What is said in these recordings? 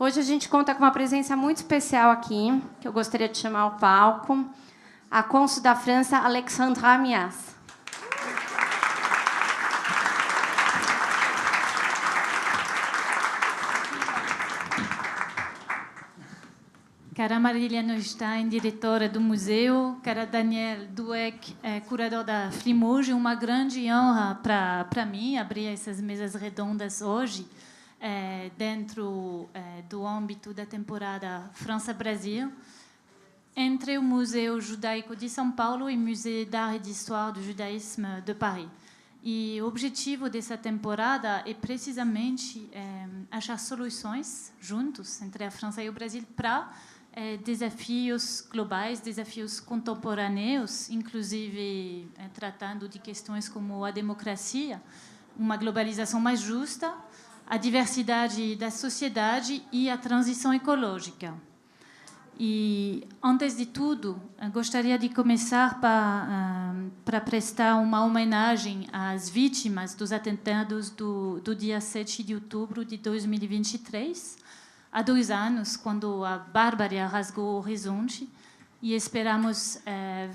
Hoje a gente conta com uma presença muito especial aqui, que eu gostaria de chamar ao palco, a cônsul da França, Alexandra Mias. Cara Marília Neustein, diretora do museu, cara Daniel Dueck, curador da Flimouge, uma grande honra para mim abrir essas mesas redondas hoje, dentro do âmbito da temporada França-Brasil, entre o Museu Judaico de São Paulo e o Museu d'Art et d'Histoire du Judaïsme de Paris. E o objetivo dessa temporada é precisamente achar soluções juntos entre a França e o Brasil para desafios globais, desafios contemporâneos, inclusive tratando de questões como a democracia, uma globalização mais justa, a diversidade da sociedade e a transição ecológica. E, antes de tudo, gostaria de começar para prestar uma homenagem às vítimas dos atentados do dia 7 de outubro de 2023, há 2 anos, quando a bárbara rasgou o horizonte, e esperamos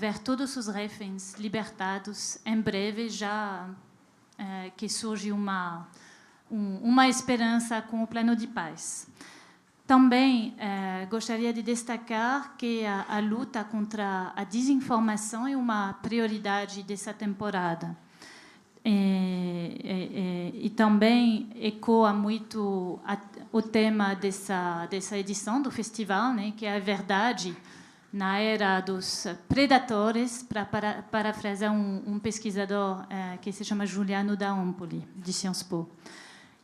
ver todos os reféns libertados em breve, já que surge uma esperança com o plano de paz. Também gostaria de destacar que a luta contra a desinformação é uma prioridade dessa temporada. E também ecoa muito o tema dessa edição do festival, né, que é a verdade na era dos predatores, para parafrasear um pesquisador que se chama Giuliano da Empoli, de Sciences Po.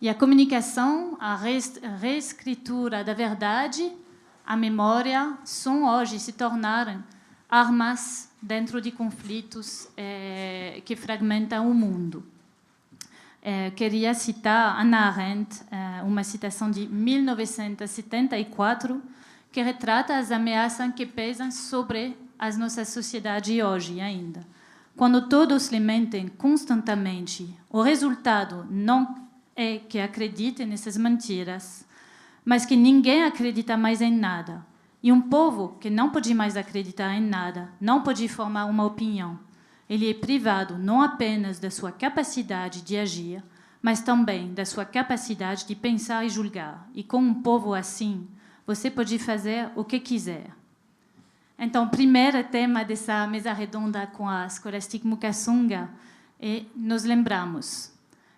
E a comunicação, a reescritura da verdade, a memória, se tornaram armas dentro de conflitos que fragmentam o mundo. Queria citar Hannah Arendt, uma citação de 1974, que retrata as ameaças que pesam sobre as nossas sociedades hoje ainda. Quando todos lhe mentem constantemente, o resultado não é que acreditem nessas mentiras, mas que ninguém acredita mais em nada. E um povo que não pode mais acreditar em nada, não pode formar uma opinião. Ele é privado não apenas da sua capacidade de agir, mas também da sua capacidade de pensar e julgar. E com um povo assim, você pode fazer o que quiser. Então, o primeiro tema dessa mesa redonda com a Scholastic Mukasonga é nos lembramos.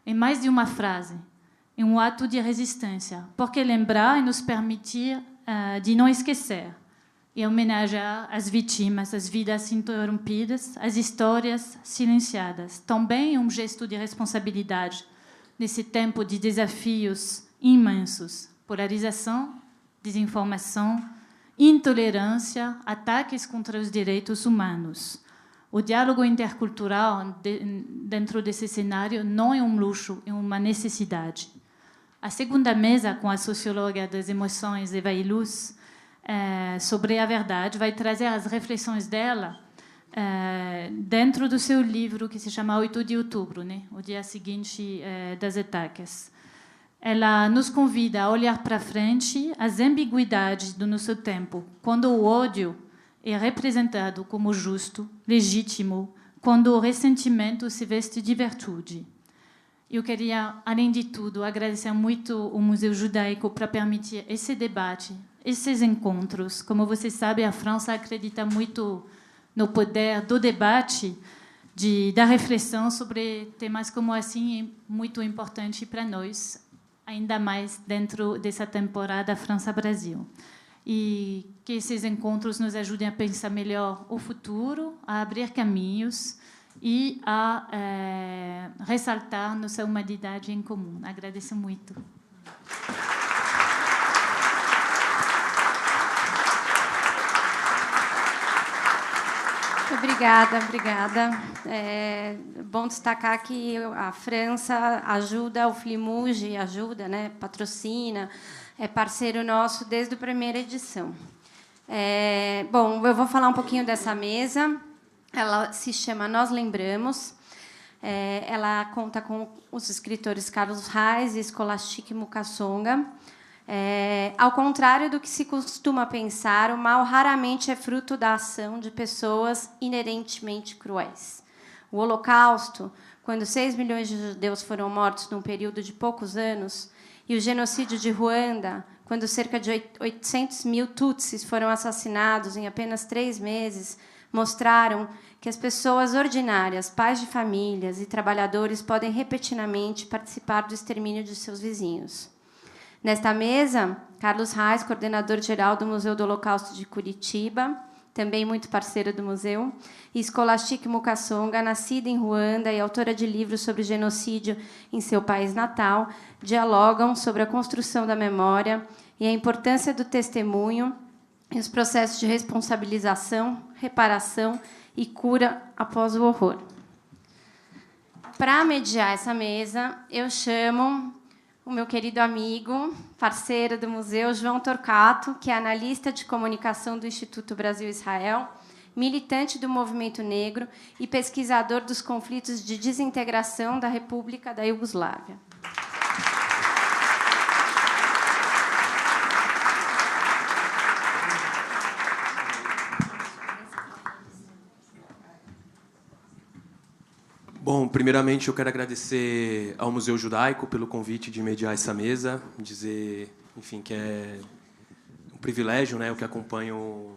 É mais de uma frase, é um ato de resistência, porque lembrar é nos permitir de não esquecer e homenagear as vítimas, as vidas interrompidas, as histórias silenciadas. Também é um gesto de responsabilidade nesse tempo de desafios imensos: polarização, desinformação, intolerância, ataques contra os direitos humanos. O diálogo intercultural dentro desse cenário não é um luxo, é uma necessidade. A segunda mesa, com a socióloga das emoções, Eva Illouz, sobre a verdade, vai trazer as reflexões dela dentro do seu livro que se chama 8 de outubro, né? O dia seguinte das ataques. Ela nos convida a olhar para frente as ambiguidades do nosso tempo, quando o ódio é representado como justo, legítimo, quando o ressentimento se veste de virtude. Eu queria, além de tudo, agradecer muito ao Museu Judaico para permitir esse debate, esses encontros. Como você sabe, a França acredita muito no poder do debate, da reflexão sobre temas como assim, é muito importante para nós, ainda mais dentro dessa temporada França-Brasil. E que esses encontros nos ajudem a pensar melhor o futuro, a abrir caminhos e a ressaltar nossa humanidade em comum. Agradeço muito. Obrigada. É bom destacar que a França ajuda, o Flimouge ajuda, né, patrocina, é parceiro nosso desde a primeira edição. Bom, eu vou falar um pouquinho dessa mesa. Ela se chama Nós Lembramos. Ela conta com os escritores Carlos Reis e Scholastic Mukasonga. Ao contrário do que se costuma pensar, o mal raramente é fruto da ação de pessoas inerentemente cruéis. O Holocausto, quando 6 milhões de judeus foram mortos num período de poucos anos, e o genocídio de Ruanda, quando cerca de 800 mil Tutsis foram assassinados em apenas 3 meses, mostraram que as pessoas ordinárias, pais de famílias e trabalhadores podem repentinamente participar do extermínio de seus vizinhos. Nesta mesa, Carlos Reis, coordenador-geral do Museu do Holocausto de Curitiba, também muito parceiro do museu, e Scholastic Mukasonga, nascida em Ruanda e autora de livros sobre genocídio em seu país natal, dialogam sobre a construção da memória e a importância do testemunho e os processos de responsabilização, reparação e cura após o horror. Para mediar essa mesa, eu chamo o meu querido amigo, parceiro do museu, João Torquato, que é analista de comunicação do Instituto Brasil-Israel, militante do movimento negro e pesquisador dos conflitos de desintegração da República da Iugoslávia. Bom, primeiramente eu quero agradecer ao Museu Judaico pelo convite de mediar essa mesa, dizer, enfim, que é um privilégio, né, eu que acompanho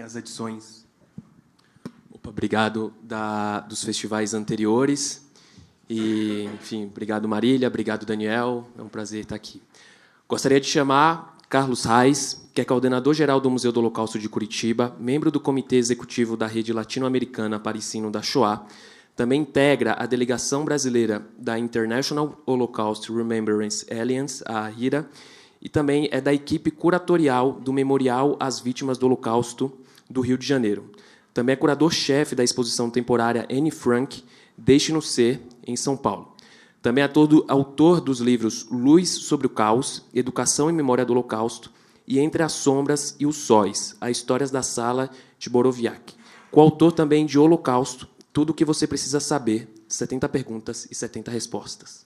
as edições. Obrigado dos festivais anteriores e, enfim, obrigado Marília, obrigado Daniel, é um prazer estar aqui. Gostaria de chamar Carlos Reis, que é coordenador-geral do Museu do Holocausto de Curitiba, membro do Comitê Executivo da Rede Latino-Americana para Ensino da Shoah. Também integra a delegação brasileira da International Holocaust Remembrance Alliance, a IHRA, e também é da equipe curatorial do Memorial às Vítimas do Holocausto do Rio de Janeiro. Também é curador-chefe da exposição temporária Anne Frank, Deixe-nos Ser, em São Paulo. Também é autor dos livros Luz sobre o Caos, Educação e Memória do Holocausto, e Entre as Sombras e os Sóis, As Histórias da Sala de Boroviak. Coautor também de Holocausto, Tudo o que você precisa saber, 70 perguntas e 70 respostas.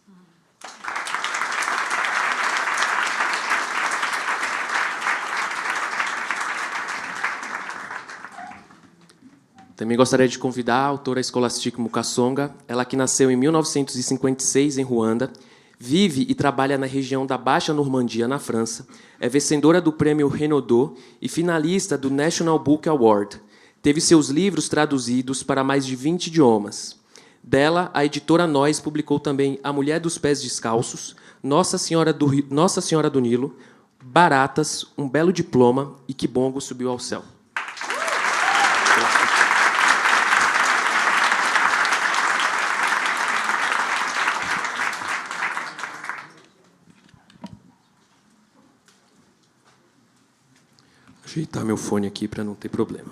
Também gostaria de convidar a autora Scholastic Mukasonga, ela que nasceu em 1956 em Ruanda, vive e trabalha na região da Baixa Normandia, na França, é vencedora do prêmio Renaudot e finalista do National Book Award. Teve seus livros traduzidos para mais de 20 idiomas. Dela, a editora Nós publicou também A Mulher dos Pés Descalços, Nossa Senhora do Nilo, Baratas, Um Belo Diploma e Kibongo Subiu ao Céu. Ajeitar meu fone aqui para não ter problema.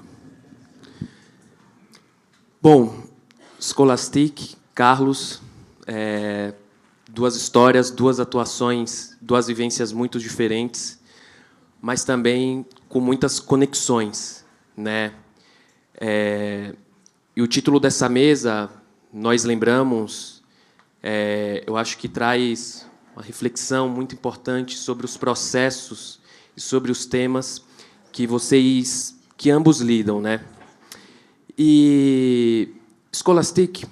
Bom, Scholastic, Carlos, duas histórias, duas atuações, duas vivências muito diferentes, mas também com muitas conexões, né? E o título dessa mesa, Nós Lembramos, eu acho que traz uma reflexão muito importante sobre os processos e sobre os temas que ambos lidam, né? E Scholastic,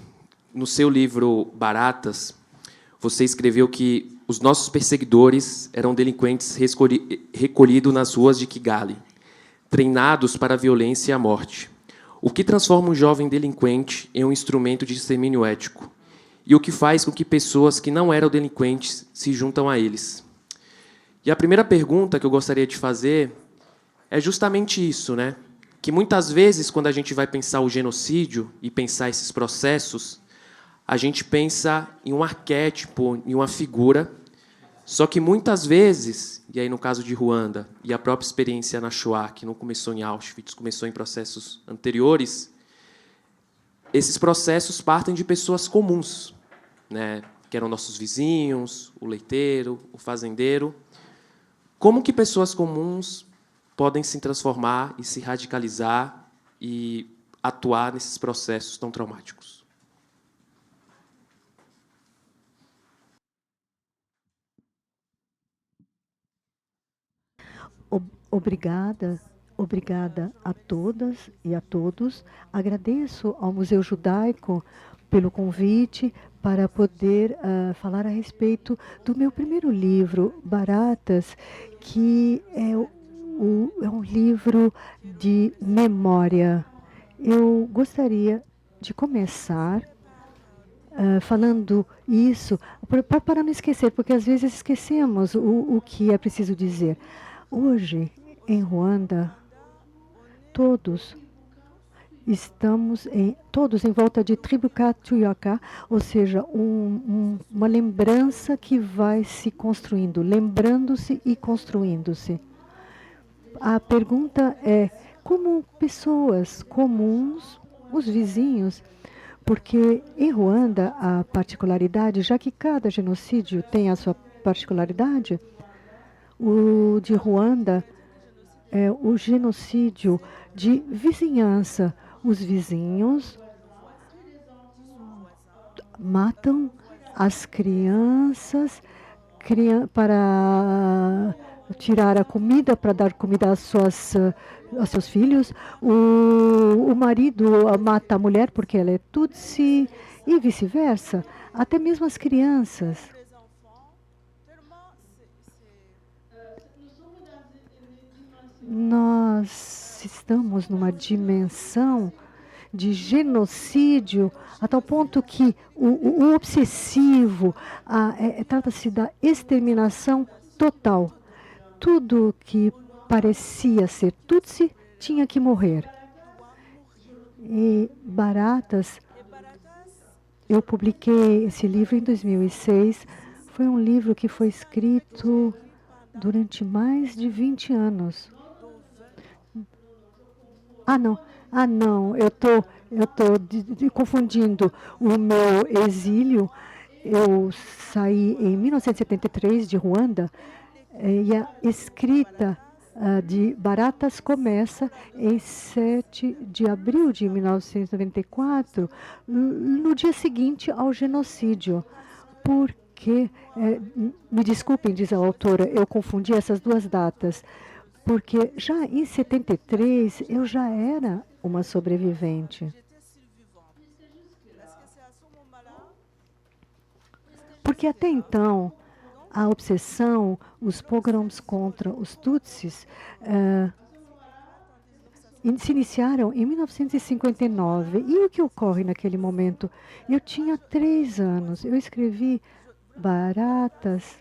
no seu livro Baratas, você escreveu que os nossos perseguidores eram delinquentes recolhidos nas ruas de Kigali, treinados para a violência e a morte. O que transforma um jovem delinquente em um instrumento de extermínio ético? E o que faz com que pessoas que não eram delinquentes se juntam a eles? E a primeira pergunta que eu gostaria de fazer é justamente isso, né? Que muitas vezes, quando a gente vai pensar o genocídio e pensar esses processos, a gente pensa em um arquétipo, em uma figura, só que muitas vezes, e aí no caso de Ruanda, e a própria experiência na Shoah, que não começou em Auschwitz, começou em processos anteriores, esses processos partem de pessoas comuns, né? Que eram nossos vizinhos, o leiteiro, o fazendeiro. Como que pessoas comuns podem se transformar e se radicalizar e atuar nesses processos tão traumáticos? Obrigada, obrigada a todas e a todos. Agradeço ao Museu Judaico pelo convite para poder falar a respeito do meu primeiro livro, Baratas, que é um livro de memória. Eu gostaria de começar falando isso, para não esquecer, porque às vezes esquecemos o que é preciso dizer. Hoje, em Ruanda, todos estamos todos em volta de Tribuka Tuyoka, ou seja, uma lembrança que vai se construindo, lembrando-se e construindo-se. A pergunta é, como pessoas comuns, os vizinhos, porque em Ruanda a particularidade, já que cada genocídio tem a sua particularidade, o de Ruanda é o genocídio de vizinhança. Os vizinhos matam as crianças para tirar a comida, para dar comida aos seus filhos. O marido mata a mulher porque ela é Tutsi e vice-versa. Até mesmo as crianças. Nós estamos numa dimensão de genocídio a tal ponto que o obsessivo trata-se da exterminação total. Tudo que parecia ser Tutsi tinha que morrer. E Baratas, eu publiquei esse livro em 2006. Foi um livro que foi escrito durante mais de 20 anos. Não, eu tô confundindo o meu exílio. Eu saí em 1973 de Ruanda e a escrita de Baratas começa em 7 de abril de 1994, no dia seguinte ao genocídio. Porque, me desculpem, diz a autora, eu confundi essas duas datas. Porque já em 73 eu já era uma sobrevivente. Porque até então, a obsessão, os pogroms contra os Tutsis se iniciaram em 1959. E o que ocorre naquele momento? Eu tinha 3 anos. Eu escrevi Baratas.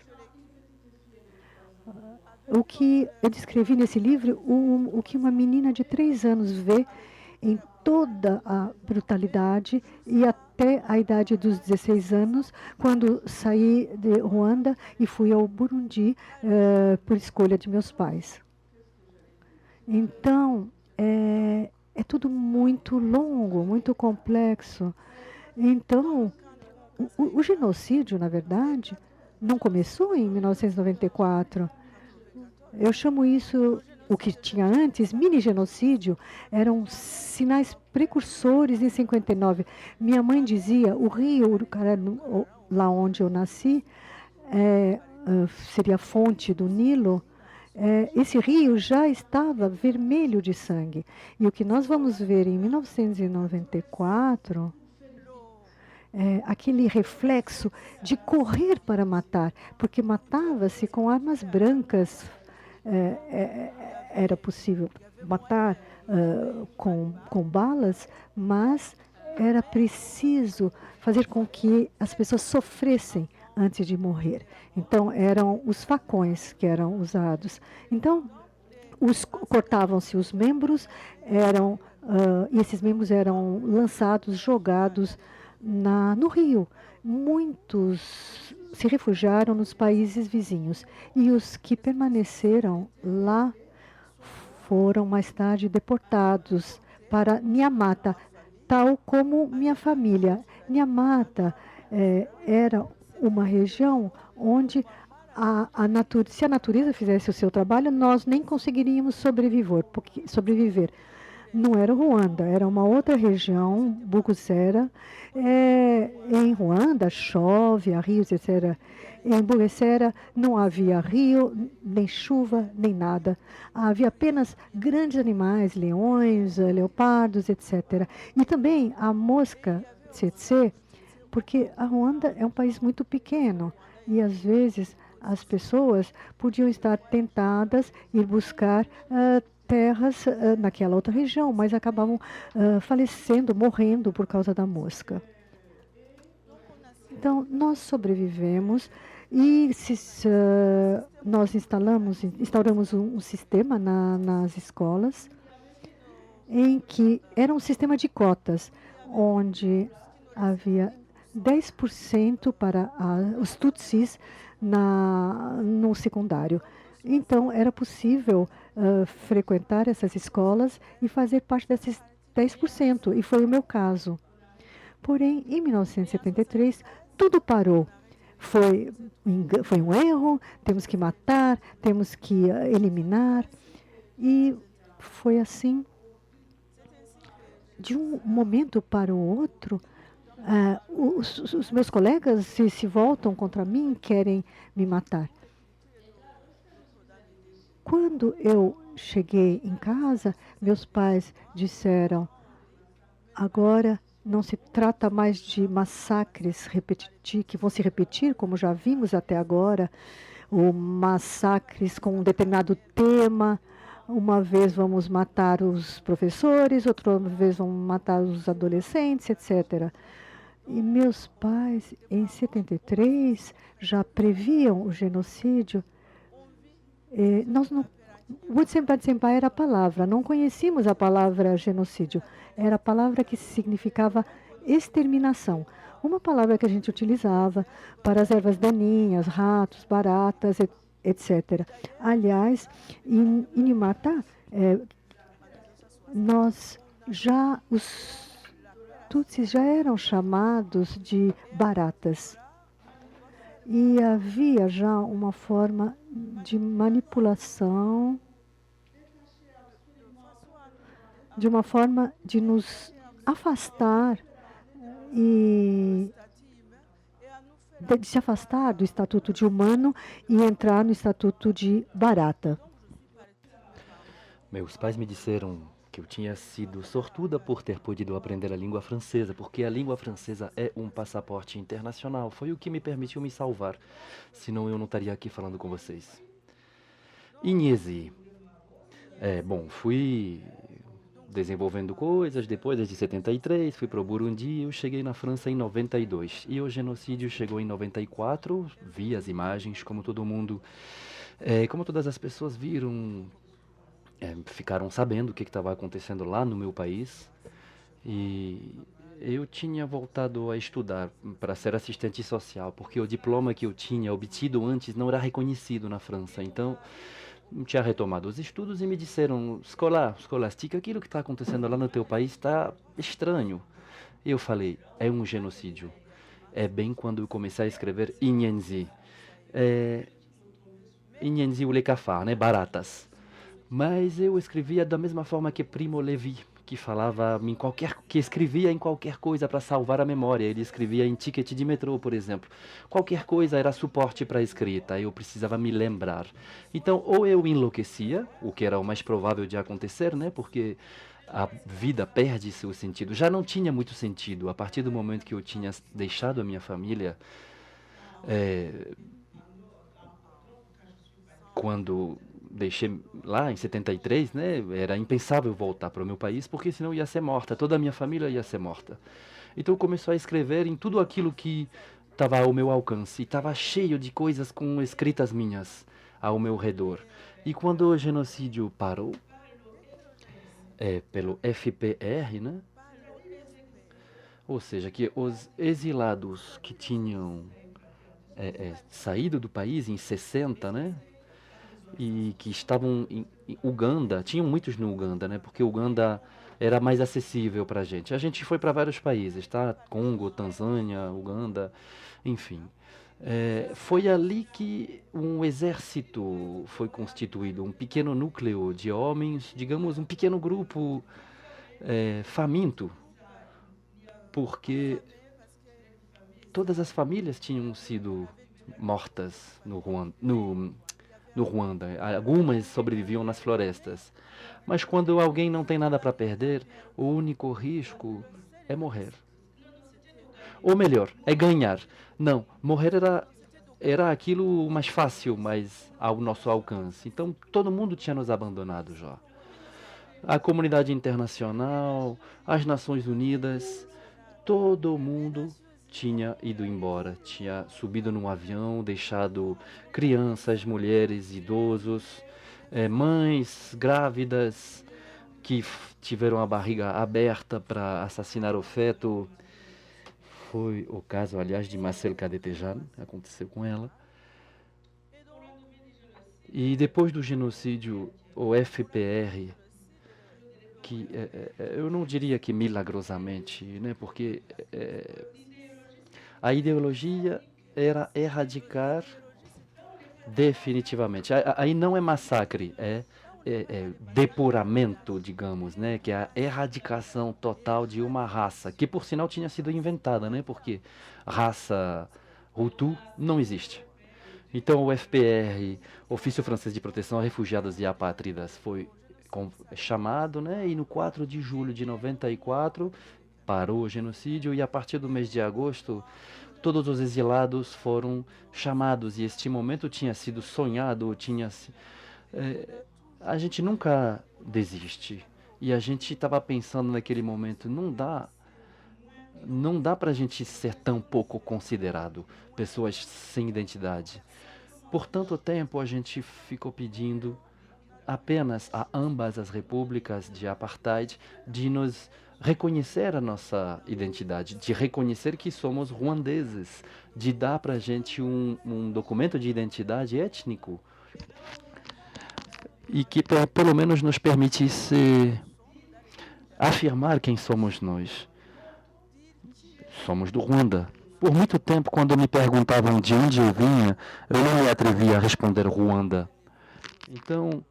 O que eu descrevi nesse livro, o que uma menina de 3 anos vê em toda a brutalidade e até a idade dos 16 anos, quando saí de Ruanda e fui ao Burundi por escolha de meus pais. Então, é tudo muito longo, muito complexo. Então, o genocídio, na verdade, não começou em 1994. Eu chamo isso, o que tinha antes, mini-genocídio, eram sinais precursores em 59. Minha mãe dizia, o rio Urucaranu, lá onde eu nasci, seria a fonte do Nilo, esse rio já estava vermelho de sangue. E o que nós vamos ver em 1994... aquele reflexo de correr para matar, porque matava-se com armas brancas. Era possível matar com balas, mas era preciso fazer com que as pessoas sofressem antes de morrer. Então, eram os facões que eram usados. Então, cortavam-se os membros, e esses membros eram lançados, jogados no rio. Muitos se refugiaram nos países vizinhos e os que permaneceram lá foram mais tarde deportados para Nyamata, tal como minha família. Nyamata era uma região onde se a natureza fizesse o seu trabalho, nós nem conseguiríamos sobreviver. Não era Ruanda, era uma outra região, Bukusera. Em Ruanda chove, há rios, etc. Em Bugesera não havia rio, nem chuva, nem nada. Havia apenas grandes animais, leões, leopardos, etc. E também a mosca tsetse, porque a Ruanda é um país muito pequeno e às vezes as pessoas podiam estar tentadas ir buscar terras naquela outra região, mas acabavam falecendo, morrendo por causa da mosca. Então, nós sobrevivemos e nós instauramos um sistema nas escolas em que era um sistema de cotas, onde havia 10% para os tutsis no secundário. Então, era possível frequentar essas escolas e fazer parte desses 10%, e foi o meu caso. Porém, em 1973, tudo parou. Foi um erro, temos que matar, temos que eliminar. E foi assim, de um momento para o outro, os meus colegas se voltam contra mim, querem me matar. Quando eu cheguei em casa, meus pais disseram: agora não se trata mais de massacres que vão se repetir, como já vimos até agora, ou massacres com um determinado tema. Uma vez vamos matar os professores, outra vez vamos matar os adolescentes, etc. E meus pais, em 73, já previam o genocídio. Wutsempa era a palavra, não conhecíamos a palavra genocídio. Era a palavra que significava exterminação. Uma palavra que a gente utilizava para as ervas daninhas, ratos, baratas, etc. Aliás, em Inimatá, os Tutsis já eram chamados de baratas. E havia já uma forma de manipulação, de uma forma de nos afastar de se afastar do estatuto de humano e entrar no estatuto de barata. Meus pais me disseram que eu tinha sido sortuda por ter podido aprender a língua francesa, porque a língua francesa é um passaporte internacional. Foi o que me permitiu me salvar, senão eu não estaria aqui falando com vocês. Inhesi. Fui desenvolvendo coisas, depois desde 73, fui para o Burundi, eu cheguei na França em 92. E o genocídio chegou em 94, vi as imagens, como todo mundo, como todas as pessoas viram, ficaram sabendo o que estava acontecendo lá no meu país. E eu tinha voltado a estudar para ser assistente social, porque o diploma que eu tinha obtido antes não era reconhecido na França. Então, tinha retomado os estudos e me disseram: Scholastica, aquilo que está acontecendo lá no teu país está estranho. Eu falei: é um genocídio. É bem quando eu comecei a escrever Inyenzi. Inyenzi Ulekafar, né? Baratas. Mas eu escrevia da mesma forma que Primo Levi, que escrevia em qualquer coisa para salvar a memória. Ele escrevia em ticket de metrô, por exemplo. Qualquer coisa era suporte para a escrita, eu precisava me lembrar. Então, ou eu enlouquecia, o que era o mais provável de acontecer, né? Porque a vida perde seu sentido. Já não tinha muito sentido. A partir do momento que eu tinha deixado a minha família, quando deixei lá em 73, né, era impensável voltar para o meu país, porque senão ia ser morta, toda a minha família ia ser morta. Então começou a escrever em tudo aquilo que estava ao meu alcance, e estava cheio de coisas com escritas minhas ao meu redor. E quando o genocídio parou, pelo FPR, né, ou seja, que os exilados que tinham saído do país em 60, né, e que estavam em Uganda, tinham muitos no Uganda, né? Porque Uganda era mais acessível para a gente. A gente foi para vários países, tá? Congo, Tanzânia, Uganda, enfim. Foi ali que um exército foi constituído, um pequeno núcleo de homens, digamos, um pequeno grupo faminto, porque todas as famílias tinham sido mortas no Ruanda. Algumas sobreviviam nas florestas. Mas quando alguém não tem nada para perder, o único risco é morrer. Ou melhor, é ganhar. Não, morrer era aquilo mais fácil, mais ao nosso alcance. Então, todo mundo tinha nos abandonado já. A comunidade internacional, as Nações Unidas, todo mundo tinha ido embora. Tinha subido num avião, deixado crianças, mulheres, idosos, mães grávidas que tiveram a barriga aberta para assassinar o feto. Foi o caso, aliás, de Marcel Cadet-Tejan, aconteceu com ela. E depois do genocídio, o FPR, que eu não diria que milagrosamente, né, porque a ideologia era erradicar definitivamente. Aí não é massacre, é depuramento, digamos, né? Que é a erradicação total de uma raça, que por sinal tinha sido inventada, né? Porque raça Hutu não existe. Então o FPR, Ofício Francês de Proteção a Refugiados e Apátridas, foi chamado, né? E no 4 de julho de 94 parou o genocídio, e a partir do mês de agosto todos os exilados foram chamados, e este momento tinha sido sonhado, a gente nunca desiste. E a gente estava pensando naquele momento, não dá para a gente ser tão pouco considerado, pessoas sem identidade. Por tanto tempo a gente ficou pedindo apenas a ambas as repúblicas de apartheid de nos reconhecer a nossa identidade, de reconhecer que somos ruandeses, de dar para a gente um documento de identidade étnico e que pelo menos nos permitisse afirmar quem somos nós. Somos do Ruanda. Por muito tempo, quando me perguntavam de onde eu vinha, eu não me atrevia a responder Ruanda. Então,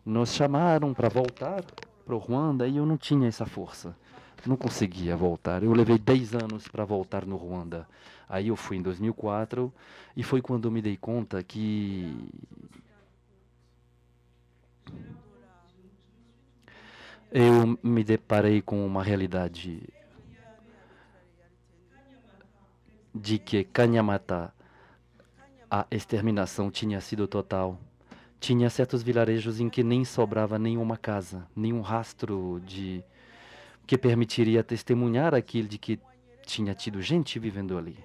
nos chamaram para voltar para o Ruanda e eu não tinha essa força. Não conseguia voltar. Eu levei 10 anos para voltar no Ruanda. Aí eu fui em 2004 e foi quando eu me dei conta que eu me deparei com uma realidade de que Kanhamata, a exterminação tinha sido total. Tinha certos vilarejos em que nem sobrava nenhuma casa, nenhum rastro de que permitiria testemunhar aquilo de que tinha tido gente vivendo ali.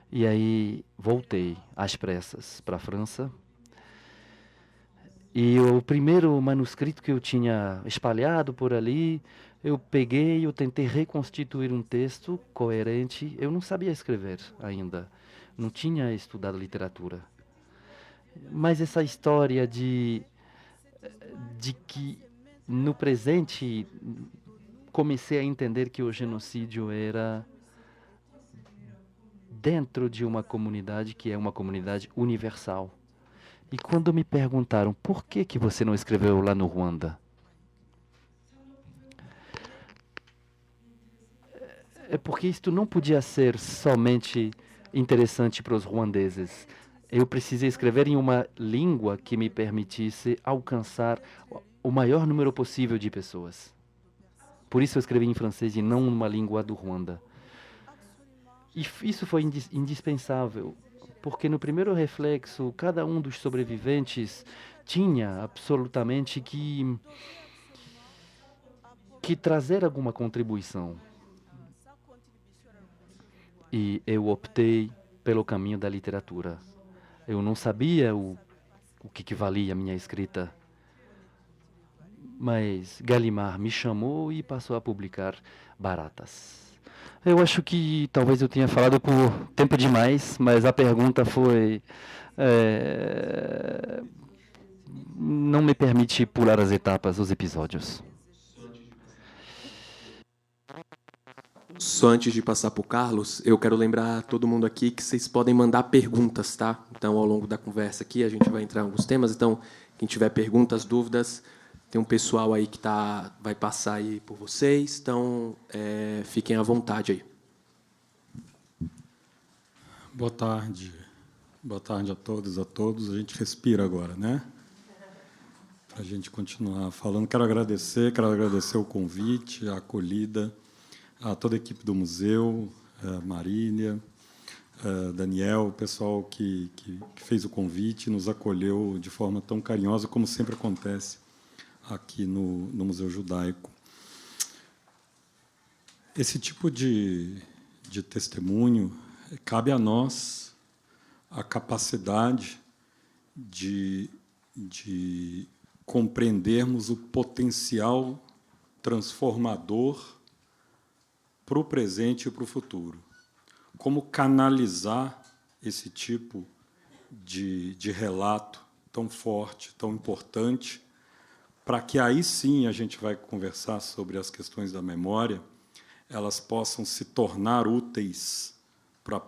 E aí voltei às pressas para a França. E o primeiro manuscrito que eu tinha espalhado por ali, eu peguei, eu tentei reconstituir um texto coerente. Eu não sabia escrever ainda, não tinha estudado literatura. Mas essa história de que no presente comecei a entender que o genocídio era dentro de uma comunidade que é uma comunidade universal. E quando me perguntaram por que você não escreveu lá no Ruanda, é porque isto não podia ser somente interessante para os ruandeses. Eu precisei escrever em uma língua que me permitisse alcançar o maior número possível de pessoas. Por isso eu escrevi em francês e não numa língua do Ruanda. E isso foi indispensável, porque no primeiro reflexo, cada um dos sobreviventes tinha absolutamente que trazer alguma contribuição. E eu optei pelo caminho da literatura. Eu não sabia o que valia a minha escrita, mas Gallimard me chamou e passou a publicar Baratas. Eu acho que talvez eu tenha falado por tempo demais, mas a pergunta foi... não me permite pular as etapas, os episódios. Só antes de passar para o Carlos, eu quero lembrar todo mundo aqui que vocês podem mandar perguntas, tá? Então, ao longo da conversa aqui, a gente vai entrar em alguns temas. Então, quem tiver perguntas, dúvidas, tem um pessoal aí que vai passar aí por vocês. Então, fiquem à vontade aí. Boa tarde. Boa tarde a todos, a todos. A gente respira agora, né? Para a gente continuar falando. Quero agradecer o convite, a acolhida, a toda a equipe do museu, a Marília, a Daniel, o pessoal que fez o convite, nos acolheu de forma tão carinhosa, como sempre acontece aqui no Museu Judaico. Esse tipo de testemunho, cabe a nós a capacidade de compreendermos o potencial transformador para o presente e para o futuro. Como canalizar esse tipo de relato tão forte, tão importante, para que aí sim a gente vai conversar sobre as questões da memória, elas possam se tornar úteis para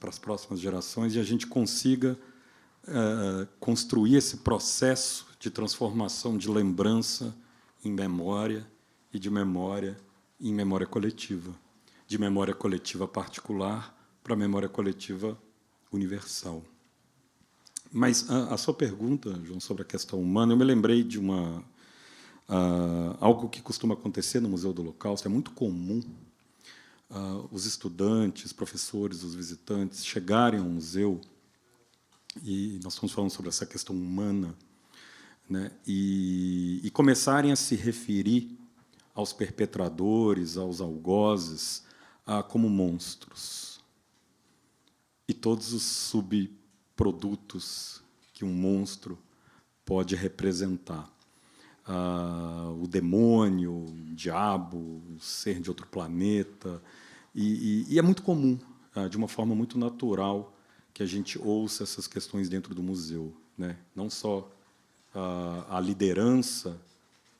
as próximas gerações e a gente consiga construir esse processo de transformação de lembrança em memória e de memória em memória coletiva, de memória coletiva particular para memória coletiva universal. Mas a sua pergunta, João, sobre a questão humana, eu me lembrei de algo que costuma acontecer no Museu do Holocausto. É muito comum os estudantes, professores, os visitantes chegarem ao museu, e nós estamos falando sobre essa questão humana, né, e começarem a se referir aos perpetradores, aos algozes, como monstros. E todos os subprodutos que um monstro pode representar. O demônio, o diabo, o ser de outro planeta. E é muito comum, de uma forma muito natural, que a gente ouça essas questões dentro do museu, né? Não só a liderança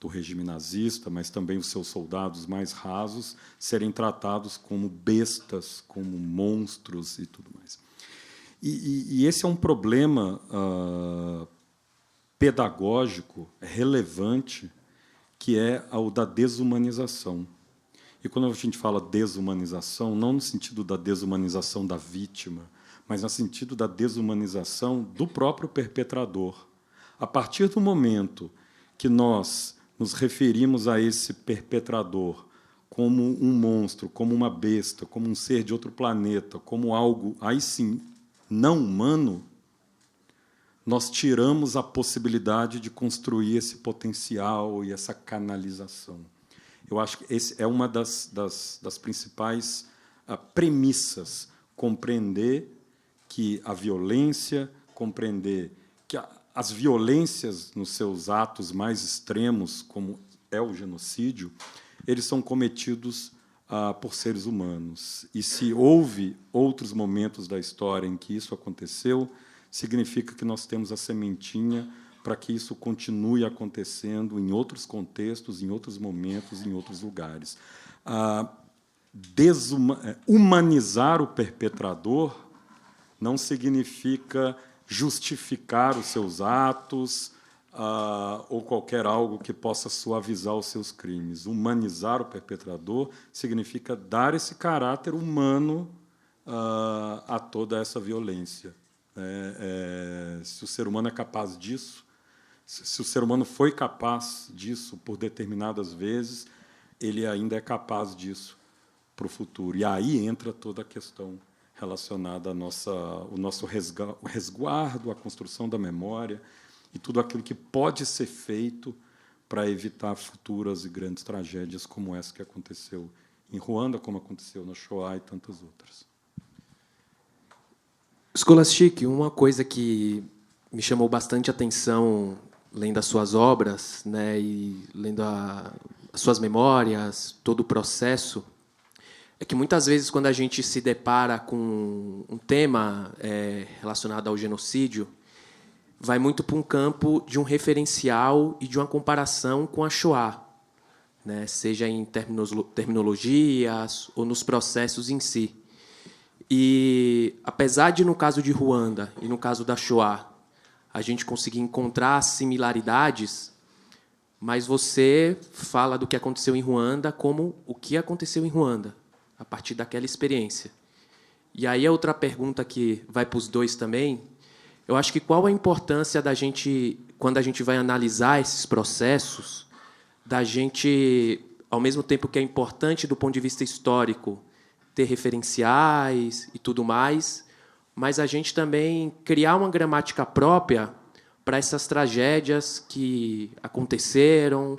do regime nazista, mas também os seus soldados mais rasos serem tratados como bestas, como monstros e tudo mais. E esse é um problema pedagógico relevante, que é o da desumanização. E quando a gente fala desumanização, não no sentido da desumanização da vítima, mas no sentido da desumanização do próprio perpetrador. A partir do momento que nós nos referimos a esse perpetrador como um monstro, como uma besta, como um ser de outro planeta, como algo, aí sim, não humano, nós tiramos a possibilidade de construir esse potencial e essa canalização. Eu acho que essa é uma das principais premissas, compreender que a violência, compreender que as violências nos seus atos mais extremos, como é o genocídio, eles são cometidos por seres humanos. E se houve outros momentos da história em que isso aconteceu, significa que nós temos a sementinha para que isso continue acontecendo em outros contextos, em outros momentos, em outros lugares. Humanizar o perpetrador não significa justificar os seus atos ou qualquer algo que possa suavizar os seus crimes. Humanizar o perpetrador significa dar esse caráter humano a toda essa violência. Se o ser humano é capaz disso, se o ser humano foi capaz disso por determinadas vezes, ele ainda é capaz disso para o futuro. E aí entra toda a questão relacionada ao nosso resguardo, a construção da memória e tudo aquilo que pode ser feito para evitar futuras e grandes tragédias como essa que aconteceu em Ruanda, como aconteceu na Shoah e tantas outras. Scholastic, uma coisa que me chamou bastante atenção lendo as suas obras, né, e lendo as suas memórias, todo o processo, é que muitas vezes, quando a gente se depara com um tema relacionado ao genocídio, vai muito para um campo de um referencial e de uma comparação com a Shoah, né, seja em terminologias ou nos processos em si. E, apesar de, no caso de Ruanda e no caso da Shoah, a gente conseguir encontrar similaridades, mas você fala do que aconteceu em Ruanda como o que aconteceu em Ruanda, a partir daquela experiência. E aí a outra pergunta que vai para os dois também, eu acho que qual a importância da gente, quando a gente vai analisar esses processos, da gente, ao mesmo tempo que é importante do ponto de vista histórico, ter referenciais e tudo mais, mas a gente também criar uma gramática própria para essas tragédias que aconteceram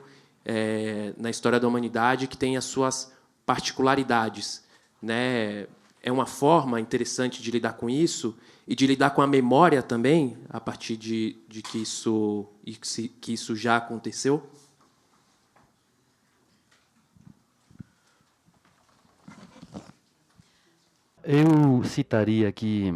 na história da humanidade, que tem as suas particularidades, né? É uma forma interessante de lidar com isso e de lidar com a memória também, a partir de que isso já aconteceu. Eu citaria aqui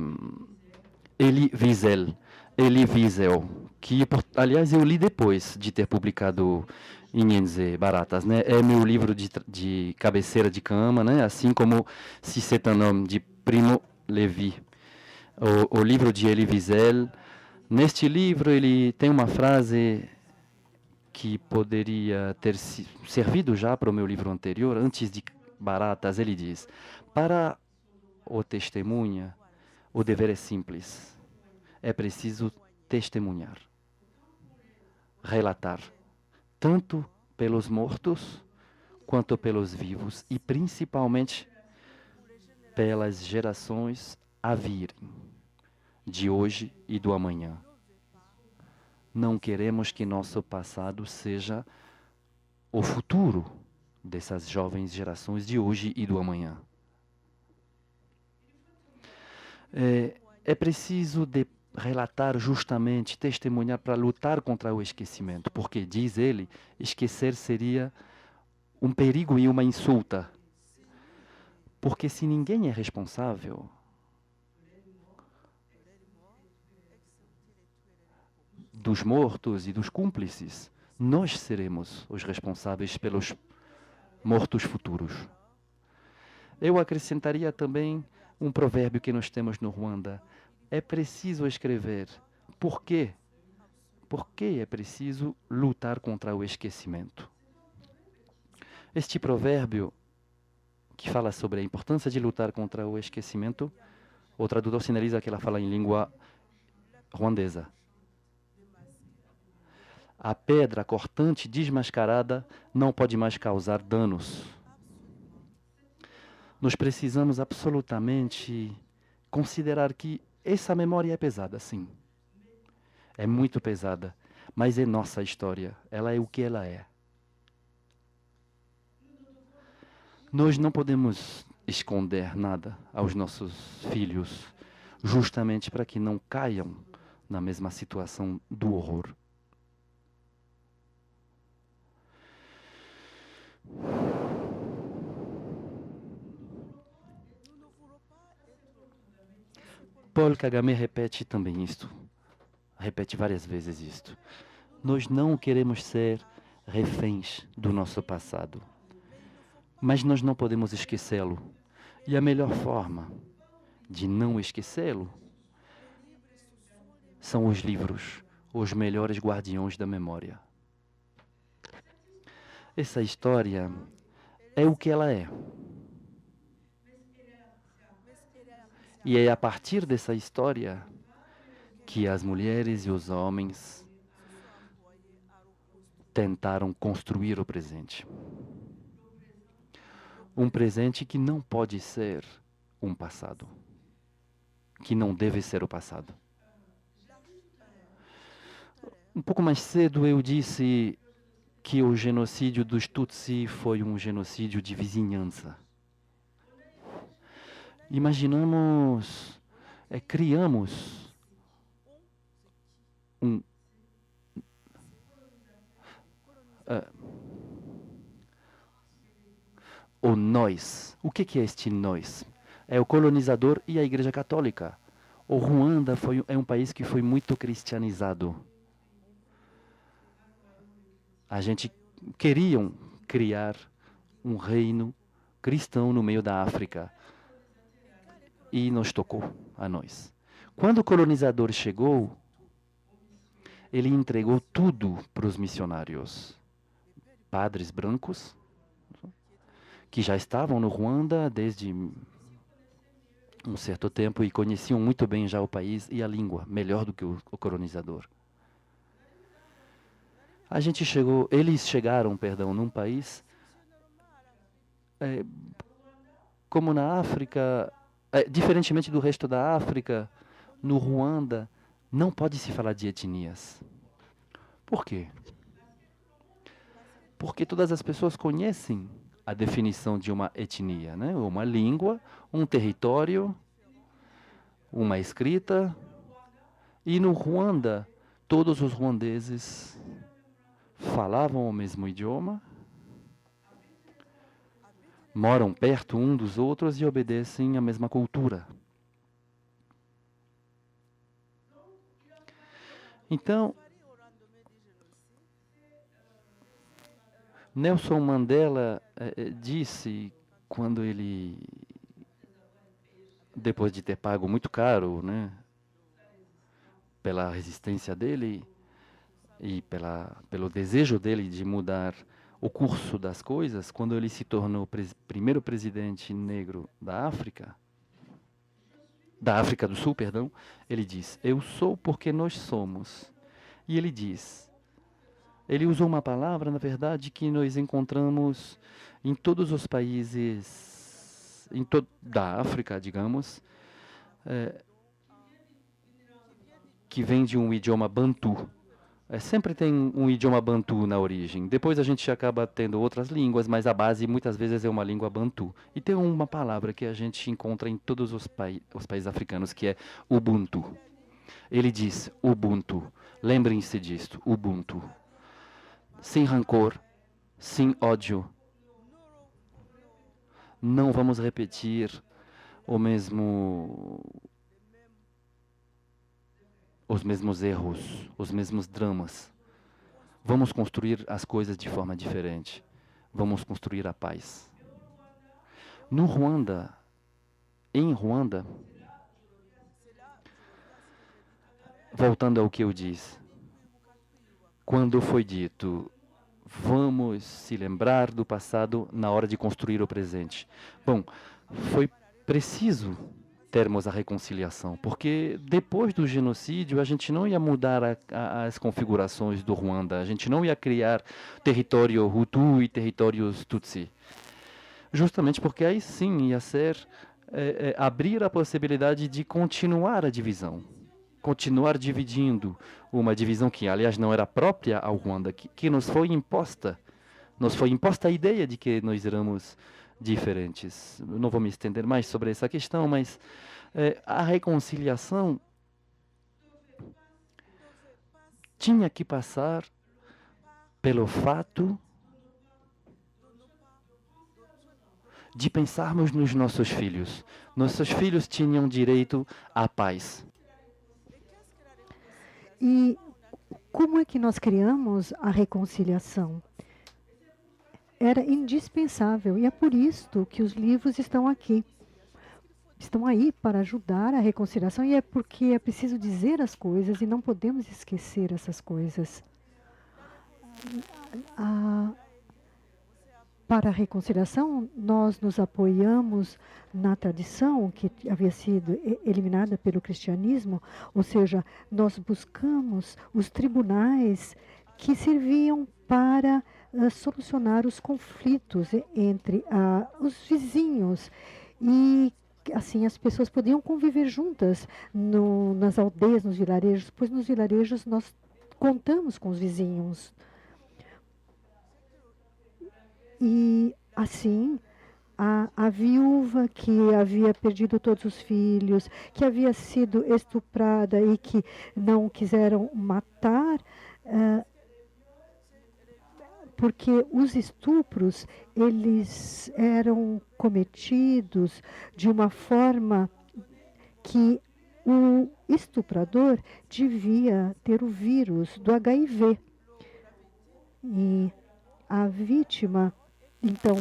Elie Wiesel, que, aliás, eu li depois de ter publicado Inyenze Baratas, né? É meu livro de cabeceira de cama, né? Assim como Si c'est un homme, de Primo Levi. O livro de Elie Wiesel. Neste livro, ele tem uma frase que poderia ter servido já para o meu livro anterior, antes de Baratas. Ele diz: para o testemunha, o dever é simples. É preciso testemunhar, relatar, tanto pelos mortos quanto pelos vivos, e principalmente pelas gerações a virem, de hoje e do amanhã. Não queremos que nosso passado seja o futuro dessas jovens gerações de hoje e do amanhã. É preciso relatar justamente, testemunhar para lutar contra o esquecimento, porque, diz ele, esquecer seria um perigo e uma insulta. Porque se ninguém é responsável, dos mortos e dos cúmplices, nós seremos os responsáveis pelos mortos futuros. Eu acrescentaria também um provérbio que nós temos no Ruanda. É preciso escrever. Por quê? Porque é preciso lutar contra o esquecimento. Este provérbio, que fala sobre a importância de lutar contra o esquecimento, o tradutor sinaliza que ela fala em língua ruandesa. A pedra cortante desmascarada não pode mais causar danos. Nós precisamos absolutamente considerar que essa memória é pesada, sim. É muito pesada, mas é nossa história. Ela é o que ela é. Nós não podemos esconder nada aos nossos filhos, justamente para que não caiam na mesma situação do horror. Paul Kagame repete também isto. Repete várias vezes isto. Nós não queremos ser reféns do nosso passado, mas nós não podemos esquecê-lo. E a melhor forma de não esquecê-lo são os livros, os melhores guardiões da memória. Essa história é o que ela é. E é a partir dessa história que as mulheres e os homens tentaram construir o presente. Um presente que não pode ser um passado, que não deve ser o passado. Um pouco mais cedo eu disse que o genocídio dos Tutsi foi um genocídio de vizinhança. Imaginamos, criamos o nós. O que é este nós? É o colonizador e a Igreja Católica. O Ruanda é um país que foi muito cristianizado. A gente queriam criar um reino cristão no meio da África. E nos tocou a nós. Quando o colonizador chegou, ele entregou tudo para os missionários. Padres brancos, que já estavam no Ruanda desde um certo tempo e conheciam muito bem já o país e a língua, melhor do que o colonizador. Eles chegaram, num país como na África, diferentemente do resto da África, no Ruanda não pode se falar de etnias. Por quê? Porque todas as pessoas conhecem a definição de uma etnia, né? Uma língua, um território, uma escrita. E no Ruanda, todos os ruandeses falavam o mesmo idioma, moram perto um dos outros e obedecem a mesma cultura. Então, Nelson Mandela disse, quando ele, depois de ter pago muito caro, né, pela resistência dele e pelo desejo dele de mudar o curso das coisas, quando ele se tornou o primeiro presidente negro da África do Sul, perdão, ele diz: eu sou porque nós somos. E ele usou uma palavra, na verdade, que nós encontramos em todos os países da África, digamos, que vem de um idioma bantu. Sempre tem um idioma bantu na origem. Depois a gente acaba tendo outras línguas, mas a base muitas vezes é uma língua bantu. E tem uma palavra que a gente encontra em todos os países africanos, que é Ubuntu. Ele diz Ubuntu. Lembrem-se disto, Ubuntu. Sem rancor, sem ódio. Não vamos repetir os mesmos erros, os mesmos dramas. Vamos construir as coisas de forma diferente. Vamos construir a paz. Em Ruanda, voltando ao que eu disse, quando foi dito, vamos se lembrar do passado na hora de construir o presente. Bom, foi preciso termos a reconciliação, porque depois do genocídio a gente não ia mudar as configurações do Ruanda, a gente não ia criar território Hutu e territórios Tutsi. Justamente porque aí sim ia ser abrir a possibilidade de continuar a divisão. Continuar dividindo uma divisão que, aliás, não era própria ao Ruanda, que nos foi imposta. Nos foi imposta a ideia de que nós éramos diferentes. Não vou me estender mais sobre essa questão, mas a reconciliação tinha que passar pelo fato de pensarmos nos nossos filhos. Nossos filhos tinham direito à paz. E como é que nós criamos a reconciliação? Era indispensável, e é por isso que os livros estão aqui. Estão aí para ajudar a reconciliação, e é porque é preciso dizer as coisas e não podemos esquecer essas coisas. Para a reconciliação, nós nos apoiamos na tradição que havia sido eliminada pelo cristianismo, ou seja, nós buscamos os tribunais que serviam para solucionar os conflitos entre os vizinhos. E assim as pessoas podiam conviver juntas nas aldeias, nos vilarejos, pois nos vilarejos nós contamos com os vizinhos. E assim, a viúva que havia perdido todos os filhos, que havia sido estuprada e que não quiseram matar, porque os estupros, eles eram cometidos de uma forma que o estuprador devia ter o vírus do HIV. E a vítima, então,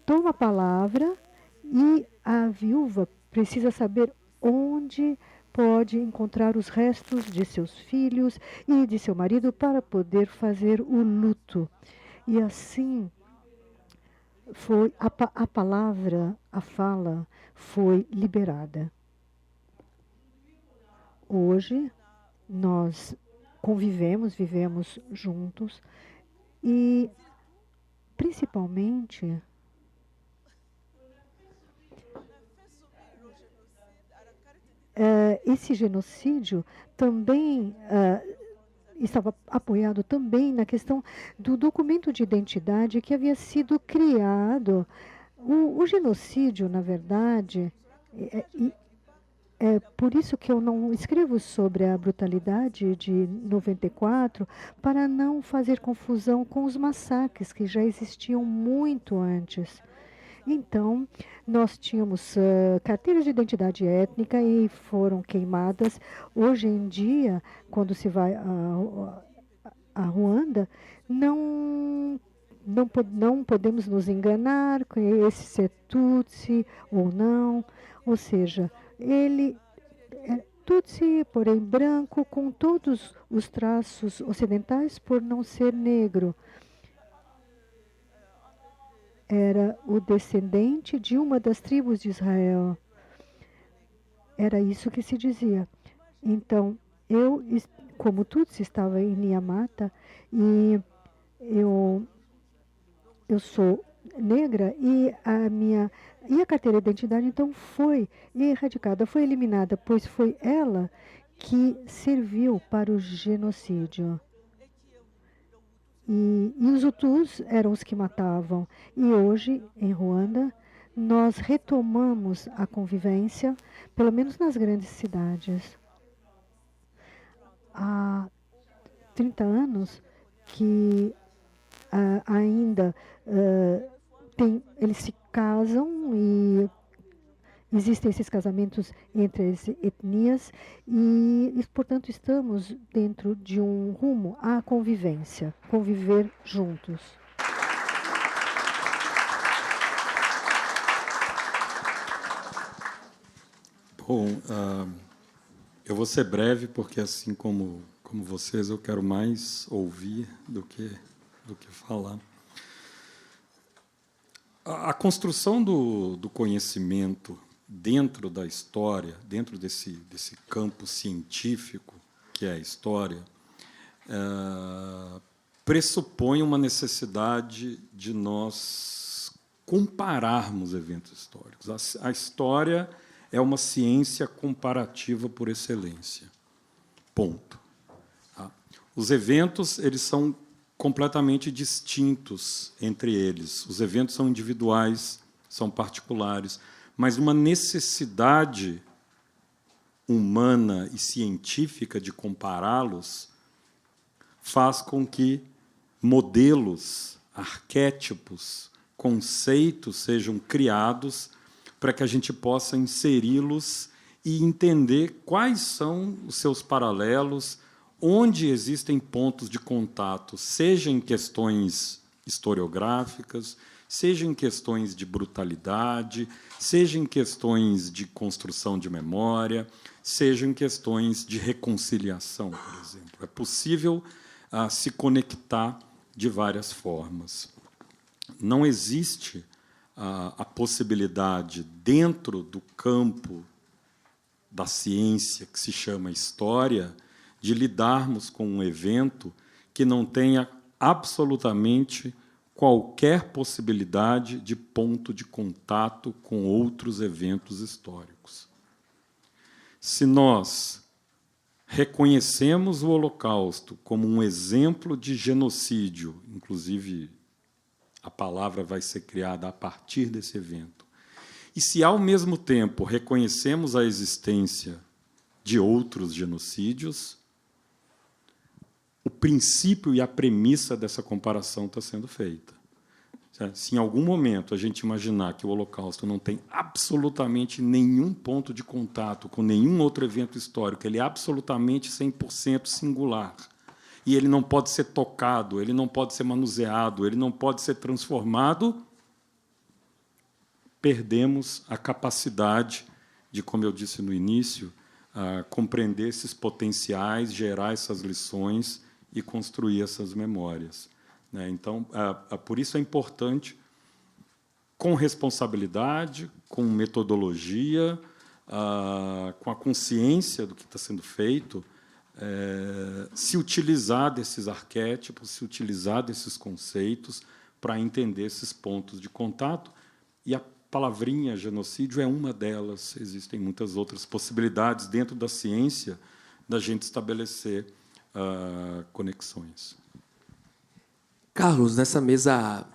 toma a palavra e a viúva precisa saber onde pode encontrar os restos de seus filhos e de seu marido para poder fazer o luto. E assim, foi a palavra, a fala foi liberada. Hoje nós vivemos juntos e principalmente esse genocídio também estava apoiado também na questão do documento de identidade que havia sido criado. O genocídio, na verdade, é por isso que eu não escrevo sobre a brutalidade de 94, para não fazer confusão com os massacres que já existiam muito antes. Então, nós tínhamos carteiras de identidade étnica e foram queimadas. Hoje em dia, quando se vai a Ruanda, não podemos nos enganar com esse ser Tutsi ou não. Ou seja, ele é Tutsi, porém branco, com todos os traços ocidentais por não ser negro. Era o descendente de uma das tribos de Israel. Era isso que se dizia. Então, eu, como Tutsi, estava em Niamata e eu sou negra e a carteira de identidade então foi erradicada, foi eliminada, pois foi ela que serviu para o genocídio. E os Hutus eram os que matavam. E hoje, em Ruanda, nós retomamos a convivência, pelo menos nas grandes cidades. Há 30 anos que ainda eles se casam e existem esses casamentos entre as etnias e, portanto, estamos dentro de um rumo à convivência, conviver juntos. Bom, eu vou ser breve, porque, assim como vocês, eu quero mais ouvir do que falar. A construção do conhecimento dentro da história, dentro desse campo científico que é a história, pressupõe uma necessidade de nós compararmos eventos históricos. A história é uma ciência comparativa por excelência. Ponto. Tá? Os eventos, eles são completamente distintos entre eles. Os eventos são individuais, são particulares, mas uma necessidade humana e científica de compará-los faz com que modelos, arquétipos, conceitos sejam criados para que a gente possa inseri-los e entender quais são os seus paralelos, onde existem pontos de contato, seja em questões historiográficas, seja em questões de brutalidade, seja em questões de construção de memória, seja em questões de reconciliação, por exemplo. É possível se conectar de várias formas. Não existe a possibilidade, dentro do campo da ciência, que se chama história, de lidarmos com um evento que não tenha absolutamente qualquer possibilidade de ponto de contato com outros eventos históricos. Se nós reconhecemos o Holocausto como um exemplo de genocídio, inclusive a palavra vai ser criada a partir desse evento, e se, ao mesmo tempo, reconhecemos a existência de outros genocídios, o princípio e a premissa dessa comparação está sendo feita. Se em algum momento a gente imaginar que o Holocausto não tem absolutamente nenhum ponto de contato com nenhum outro evento histórico, ele é absolutamente 100% singular, e ele não pode ser tocado, ele não pode ser manuseado, ele não pode ser transformado, perdemos a capacidade de, como eu disse no início, compreender esses potenciais, gerar essas lições e construir essas memórias. Então, por isso é importante com responsabilidade, com metodologia, com a consciência do que está sendo feito, se utilizar desses arquétipos, se utilizar desses conceitos para entender esses pontos de contato. E a palavrinha genocídio é uma delas. Existem muitas outras possibilidades dentro da ciência da gente estabelecer conexões. Carlos, nessa mesa,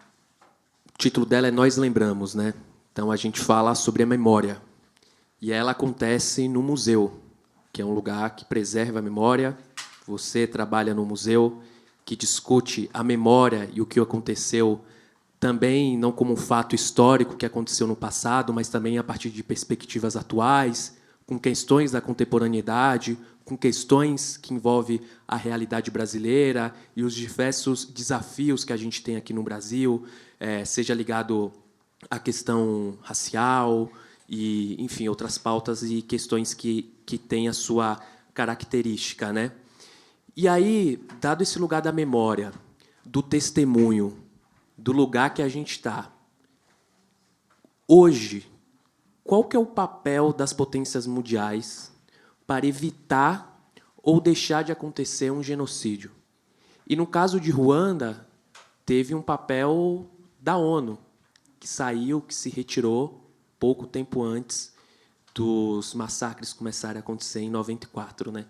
o título dela é Nós Lembramos, né? Então, a gente fala sobre a memória. E ela acontece no museu, que é um lugar que preserva a memória. Você trabalha no museu que discute a memória e o que aconteceu, também não como um fato histórico que aconteceu no passado, mas também a partir de perspectivas atuais, com questões da contemporaneidade, com questões que envolvem a realidade brasileira e os diversos desafios que a gente tem aqui no Brasil, seja ligado à questão racial e, enfim, outras pautas e questões que têm a sua característica, né? E aí, dado esse lugar da memória, do testemunho, do lugar que a gente está, hoje, qual que é o papel das potências mundiais para evitar ou deixar de acontecer um genocídio? E, no caso de Ruanda, teve um papel da ONU, que saiu, que se retirou pouco tempo antes dos massacres começarem a acontecer em 94, né?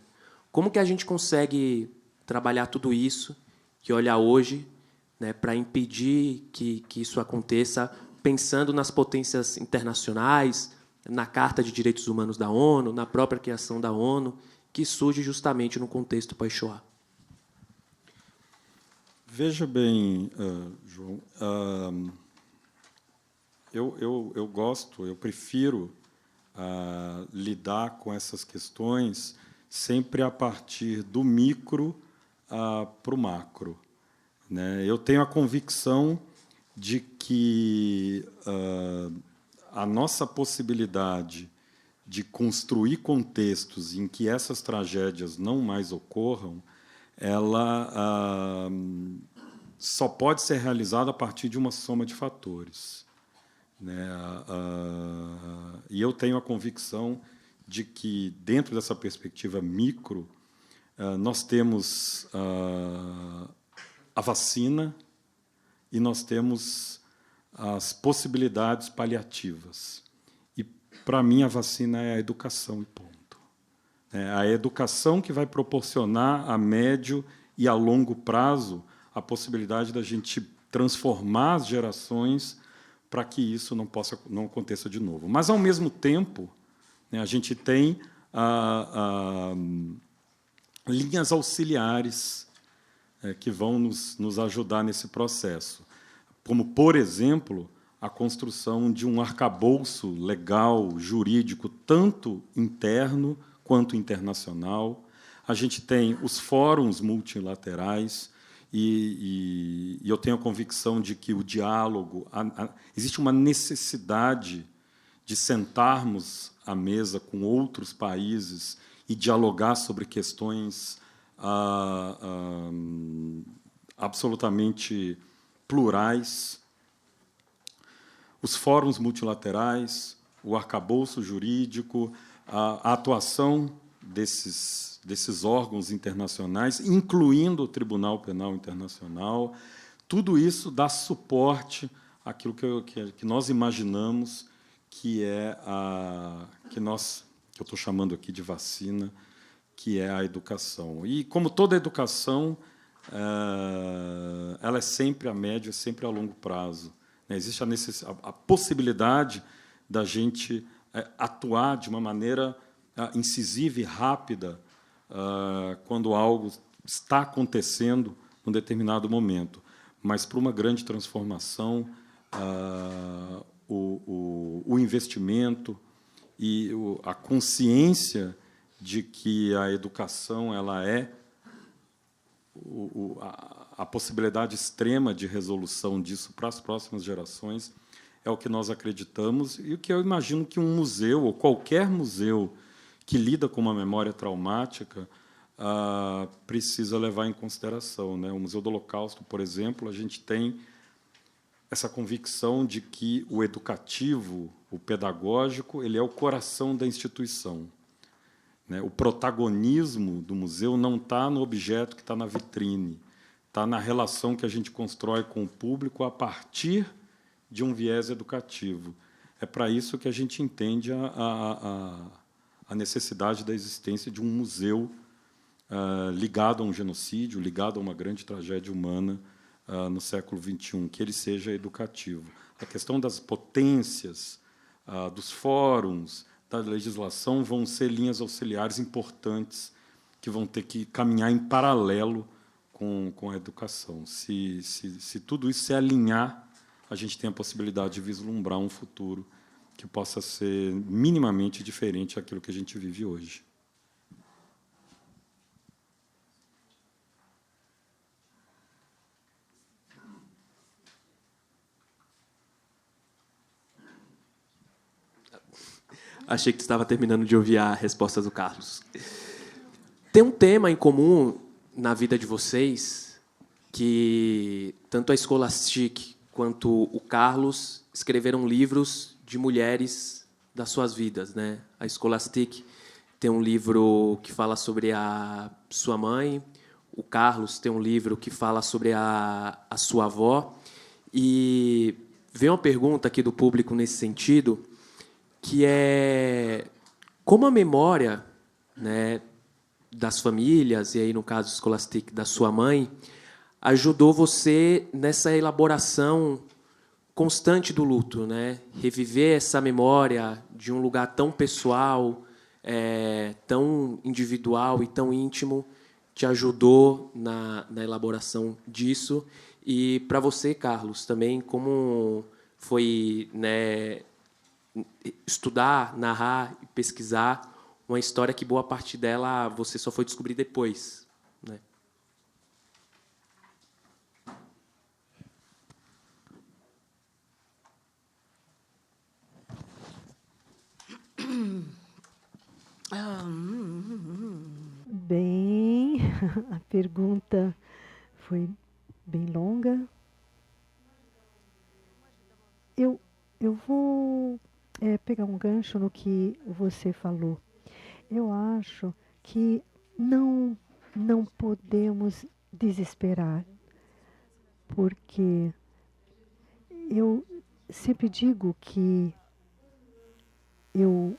Como que a gente consegue trabalhar tudo isso e olhar hoje, né, para impedir que isso aconteça, pensando nas potências internacionais, na Carta de Direitos Humanos da ONU, na própria criação da ONU, que surge justamente no contexto pós-Shoah? Veja bem, João, eu prefiro lidar com essas questões sempre a partir do micro para o macro, né? Eu tenho a convicção de que a nossa possibilidade de construir contextos em que essas tragédias não mais ocorram, ela só pode ser realizada a partir de uma soma de fatores, né? E eu tenho a convicção de que, dentro dessa perspectiva micro, nós temos a vacina e nós temos as possibilidades paliativas. E, para mim, a vacina é a educação e ponto. É a educação que vai proporcionar a médio e a longo prazo a possibilidade da gente transformar as gerações para que isso não aconteça de novo. Mas, ao mesmo tempo, né, a gente tem linhas auxiliares que vão nos ajudar nesse processo, como, por exemplo, a construção de um arcabouço legal, jurídico, tanto interno quanto internacional. A gente tem os fóruns multilaterais e eu tenho a convicção de que o diálogo... existe uma necessidade de sentarmos à mesa com outros países e dialogar sobre questões absolutamente plurais. Os fóruns multilaterais, o arcabouço jurídico, a atuação desses órgãos internacionais, incluindo o Tribunal Penal Internacional, tudo isso dá suporte àquilo que nós imaginamos que é que eu estou chamando aqui de vacina, que é a educação. E, como toda educação, ela é sempre a médio, é sempre a longo prazo. Existe a possibilidade da gente atuar de uma maneira incisiva e rápida quando algo está acontecendo num determinado momento. Mas, para uma grande transformação, o investimento e a consciência de que a educação ela é a possibilidade extrema de resolução disso para as próximas gerações é o que nós acreditamos e o que eu imagino que um museu, ou qualquer museu que lida com uma memória traumática, precisa levar em consideração, né? O Museu do Holocausto, por exemplo, a gente tem essa convicção de que o educativo, o pedagógico, ele é o coração da instituição. Né? O protagonismo do museu não está no objeto que está na vitrine, está na relação que a gente constrói com o público a partir de um viés educativo. É para isso que a gente entende a necessidade da existência de um museu ligado a um genocídio, ligado a uma grande tragédia humana no século XXI, que ele seja educativo. A questão das potências, dos fóruns, da legislação vão ser linhas auxiliares importantes que vão ter que caminhar em paralelo com a educação. Se tudo isso se alinhar, a gente tem a possibilidade de vislumbrar um futuro que possa ser minimamente diferente daquilo que a gente vive hoje. Achei que tu estava terminando de ouvir a resposta do Carlos. Tem um tema em comum na vida de vocês que tanto a Scholastic quanto o Carlos escreveram livros de mulheres das suas vidas, né? A Scholastic tem um livro que fala sobre a sua mãe, o Carlos tem um livro que fala sobre a sua avó. E veio uma pergunta aqui do público nesse sentido, que é como a memória, né, das famílias, e aí, no caso Scholastic, da sua mãe, ajudou você nessa elaboração constante do luto, né? Reviver essa memória de um lugar tão pessoal, tão individual e tão íntimo, te ajudou na elaboração disso. E para você, Carlos, também, como foi, né, estudar, narrar e pesquisar uma história que boa parte dela você só foi descobrir depois, né? Bem, a pergunta foi bem longa. Eu vou pegar um gancho no que você falou. Eu acho que não podemos desesperar, porque eu sempre digo que eu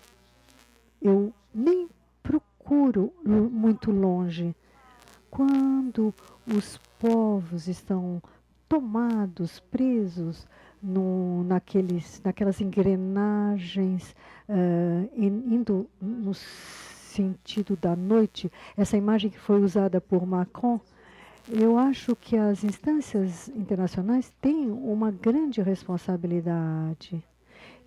nem procuro muito longe. Quando os povos estão tomados, presos naquelas engrenagens, indo no sentido da noite, essa imagem que foi usada por Macron, eu acho que as instâncias internacionais têm uma grande responsabilidade.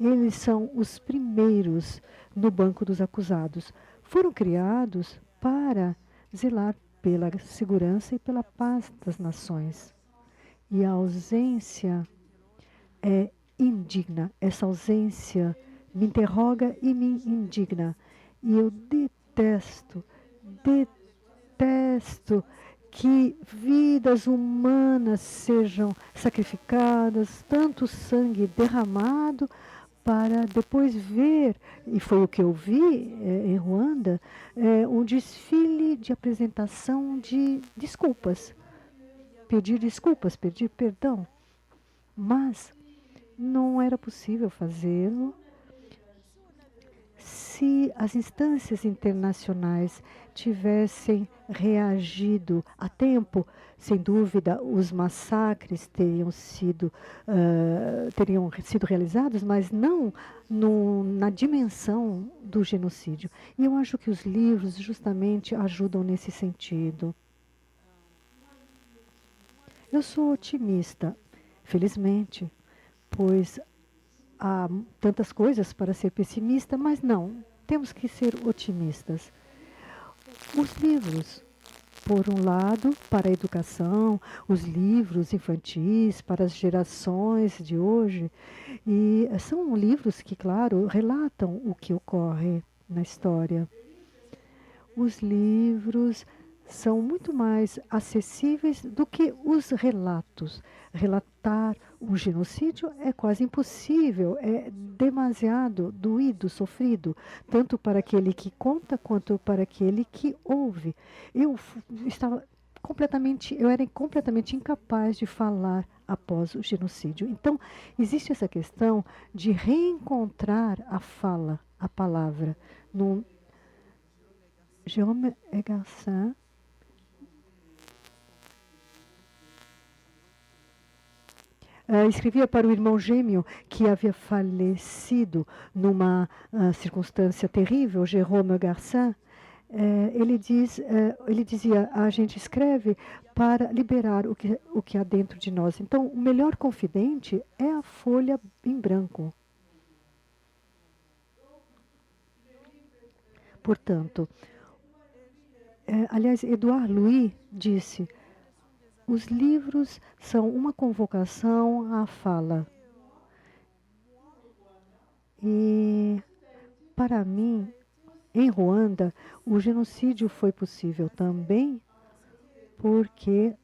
Eles são os primeiros no banco dos acusados. Foram criados para zelar pela segurança e pela paz das nações. E a ausência é indigna. Essa ausência me interroga e me indigna. E eu detesto que vidas humanas sejam sacrificadas, tanto sangue derramado, para depois ver, e foi o que eu vi em Ruanda, um desfile de apresentação de desculpas. Pedir desculpas, pedir perdão. Mas não era possível fazê-lo se as instâncias internacionais tivessem reagido a tempo. Sem dúvida, os massacres teriam sido realizados, mas não na dimensão do genocídio. E eu acho que os livros justamente ajudam nesse sentido. Eu sou otimista, felizmente, pois há tantas coisas para ser pessimista, mas não, temos que ser otimistas. Os livros, por um lado, para a educação, os livros infantis para as gerações de hoje, e são livros que, claro, relatam o que ocorre na história. Os livros são muito mais acessíveis do que os relatos. Relatar um genocídio é quase impossível, é demasiado doído, sofrido, tanto para aquele que conta quanto para aquele que ouve. Eu era completamente incapaz de falar após o genocídio. Então, existe essa questão de reencontrar a fala, a palavra. Jérôme Garcin escrevia para o irmão gêmeo que havia falecido numa circunstância terrível, Jérôme Garcin. Ele dizia: a gente escreve para liberar o que há dentro de nós. Então, o melhor confidente é a folha em branco. Portanto, aliás, Edouard Louis disse: os livros são uma convocação à fala. E, para mim, em Ruanda, o genocídio foi possível também porque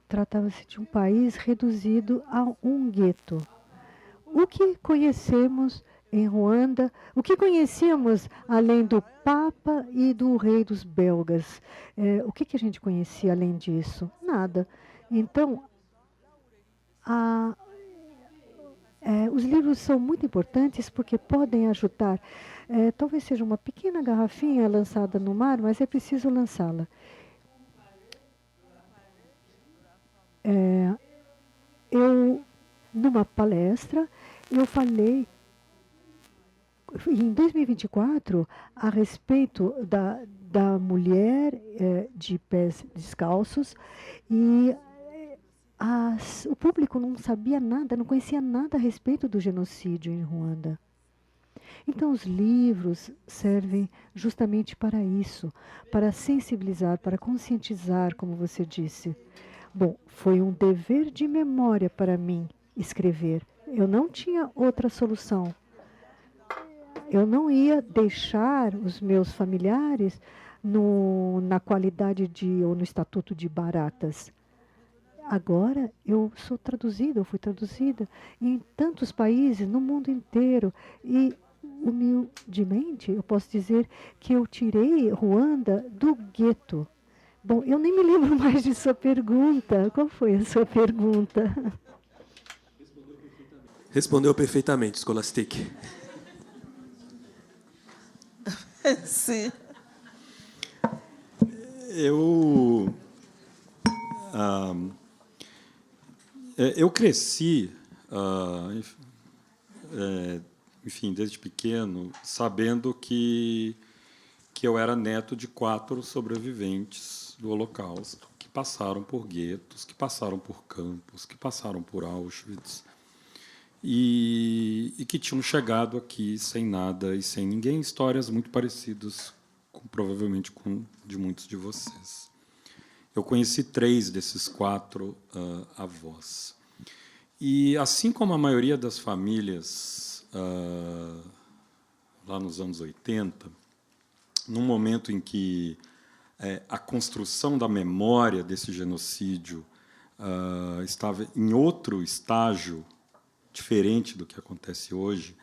tratava-se de um país reduzido a um gueto. O que conhecemos em Ruanda, o que conhecíamos além do Papa e do rei dos belgas? O que a gente conhecia além disso? Nada. Então, os livros são muito importantes porque podem ajudar. Talvez seja uma pequena garrafinha lançada no mar, mas é preciso lançá-la. Numa palestra, eu falei em 2024 a respeito da mulher de pés descalços e o público não sabia nada, não conhecia nada a respeito do genocídio em Ruanda. Então, os livros servem justamente para isso, para sensibilizar, para conscientizar, como você disse. Bom, foi um dever de memória para mim escrever. Eu não tinha outra solução. Eu não ia deixar os meus familiares na qualidade ou no estatuto de baratas. Agora eu sou traduzida, eu fui traduzida em tantos países, no mundo inteiro. E, humildemente, eu posso dizer que eu tirei Ruanda do gueto. Bom, eu nem me lembro mais de sua pergunta. Qual foi a sua pergunta? Respondeu perfeitamente, Scholastic. Sim. Eu cresci, enfim, desde pequeno, sabendo que eu era neto de 4 sobreviventes do Holocausto, que passaram por guetos, que passaram por campos, que passaram por Auschwitz, e que tinham chegado aqui sem nada e sem ninguém, histórias muito parecidas, provavelmente com de muitos de vocês. Eu conheci 3 desses 4 avós. E, assim como a maioria das famílias, lá nos anos 80, num momento em que a construção da memória desse genocídio estava em outro estágio, diferente do que acontece hoje,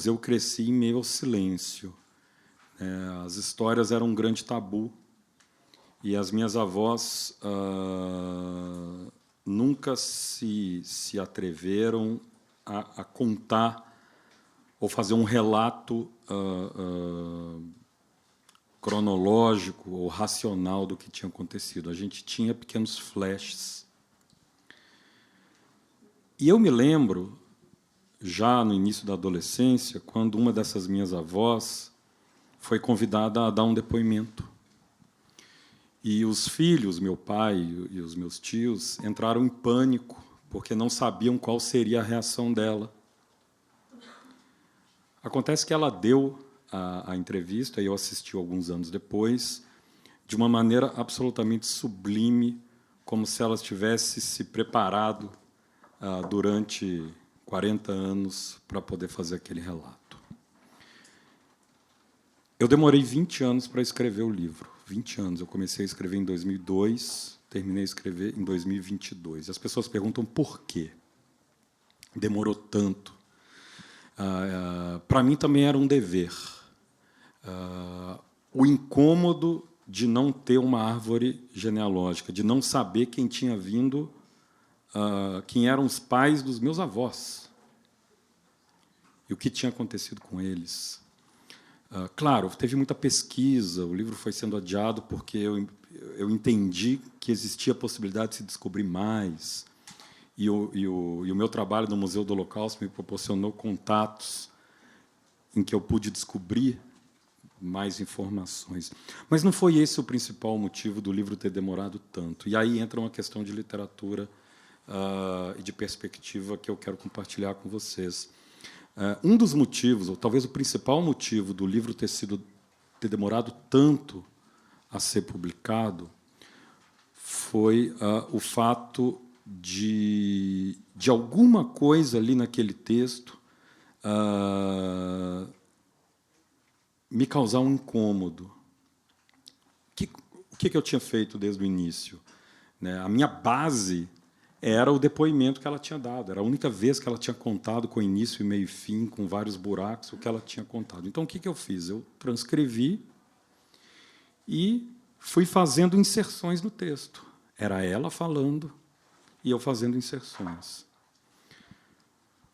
eu cresci em meio ao silêncio. As histórias eram um grande tabu. E as minhas avós nunca se atreveram a contar ou fazer um relato cronológico ou racional do que tinha acontecido. A gente tinha pequenos flashes. E eu me lembro, já no início da adolescência, quando uma dessas minhas avós foi convidada a dar um depoimento. E os filhos, meu pai e os meus tios, entraram em pânico, porque não sabiam qual seria a reação dela. Acontece que ela deu a entrevista, e eu assisti alguns anos depois, de uma maneira absolutamente sublime, como se ela tivesse se preparado durante 40 anos para poder fazer aquele relato. Eu demorei 20 anos para escrever o livro. 20 anos. Eu comecei a escrever em 2002, terminei a escrever em 2022. As pessoas perguntam por quê demorou tanto. Para mim também era um dever. O incômodo de não ter uma árvore genealógica, de não saber quem tinha vindo, quem eram os pais dos meus avós e o que tinha acontecido com eles. Claro, teve muita pesquisa, o livro foi sendo adiado porque eu entendi que existia a possibilidade de se descobrir mais. E o meu trabalho no Museu do Holocausto me proporcionou contatos em que eu pude descobrir mais informações. Mas não foi esse o principal motivo do livro ter demorado tanto. E aí entra uma questão de literatura e de perspectiva que eu quero compartilhar com vocês. Um dos motivos, ou talvez o principal motivo do livro ter demorado tanto a ser publicado foi o fato de alguma coisa ali naquele texto me causar um incômodo. O que eu tinha feito desde o início? A minha base era o depoimento que ela tinha dado. Era a única vez que ela tinha contado com início, meio e fim, com vários buracos, o que ela tinha contado. Então, o que eu fiz? Eu transcrevi e fui fazendo inserções no texto. Era ela falando e eu fazendo inserções.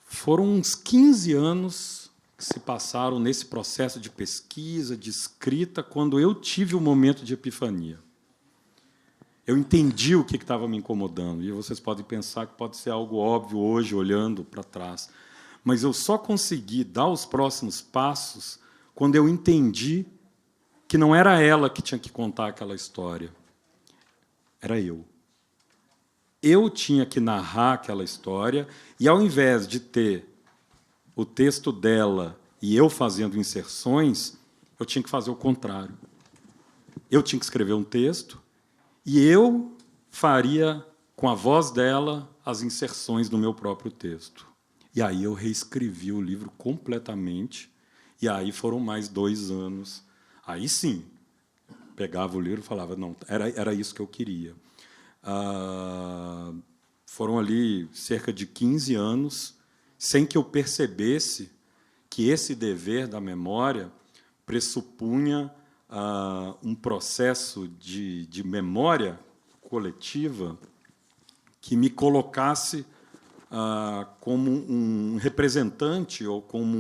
Foram uns 15 anos que se passaram nesse processo de pesquisa, de escrita, quando eu tive o momento de epifania. Eu entendi o que estava me incomodando, e vocês podem pensar que pode ser algo óbvio hoje, olhando para trás. Mas eu só consegui dar os próximos passos quando eu entendi que não era ela que tinha que contar aquela história. Era eu. Eu tinha que narrar aquela história, e, ao invés de ter o texto dela e eu fazendo inserções, eu tinha que fazer o contrário. Eu tinha que escrever um texto e eu faria, com a voz dela, as inserções no meu próprio texto. E aí eu reescrevi o livro completamente, e aí foram mais 2 anos. Aí, sim, pegava o livro e falava, não, era isso que eu queria. Foram ali cerca de 15 anos, sem que eu percebesse que esse dever da memória pressupunha um processo de memória coletiva que me colocasse como um representante ou como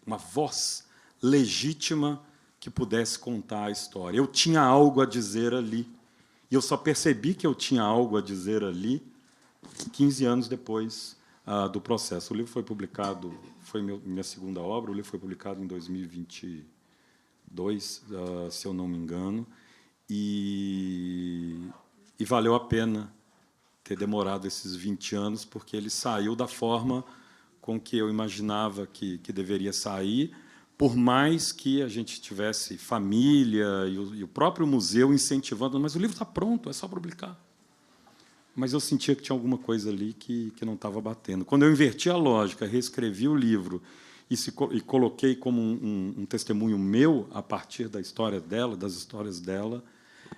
uma voz legítima que pudesse contar a história. Eu tinha algo a dizer ali, e eu só percebi que eu tinha algo a dizer ali 15 anos depois do processo. O livro foi publicado, foi minha segunda obra, o livro foi publicado em 2022, se eu não me engano, e valeu a pena ter demorado esses 20 anos, porque ele saiu da forma com que eu imaginava que deveria sair, por mais que a gente tivesse família e o próprio museu incentivando, mas o livro está pronto, é só publicar. Mas eu sentia que tinha alguma coisa ali que não estava batendo. Quando eu inverti a lógica, reescrevi o livro e coloquei como um testemunho meu, a partir da história dela, das histórias dela,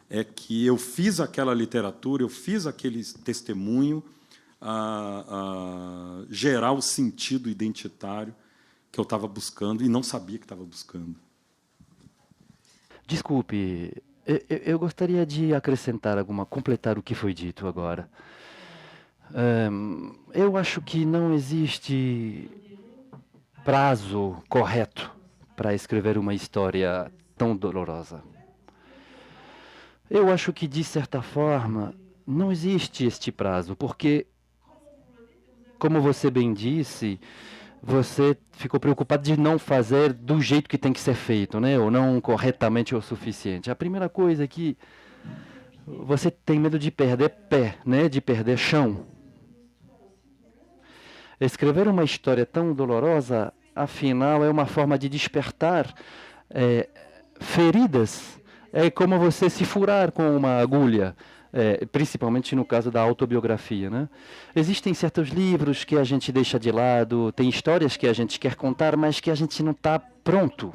é que eu fiz aquela literatura, eu fiz aquele testemunho gerar o sentido identitário que eu estava buscando e não sabia que estava buscando. Desculpe, eu gostaria de acrescentar completar o que foi dito agora. Eu acho que não existe prazo correto para escrever uma história tão dolorosa. Eu acho que, de certa forma, não existe este prazo, porque, como você bem disse, você ficou preocupado de não fazer do jeito que tem que ser feito, né? Ou não corretamente o suficiente. A primeira coisa é que você tem medo de perder pé, né? De perder chão. Escrever uma história tão dolorosa, afinal, é uma forma de despertar feridas. É como você se furar com uma agulha. Principalmente no caso da autobiografia, né? Existem certos livros que a gente deixa de lado, tem histórias que a gente quer contar, mas que a gente não está pronto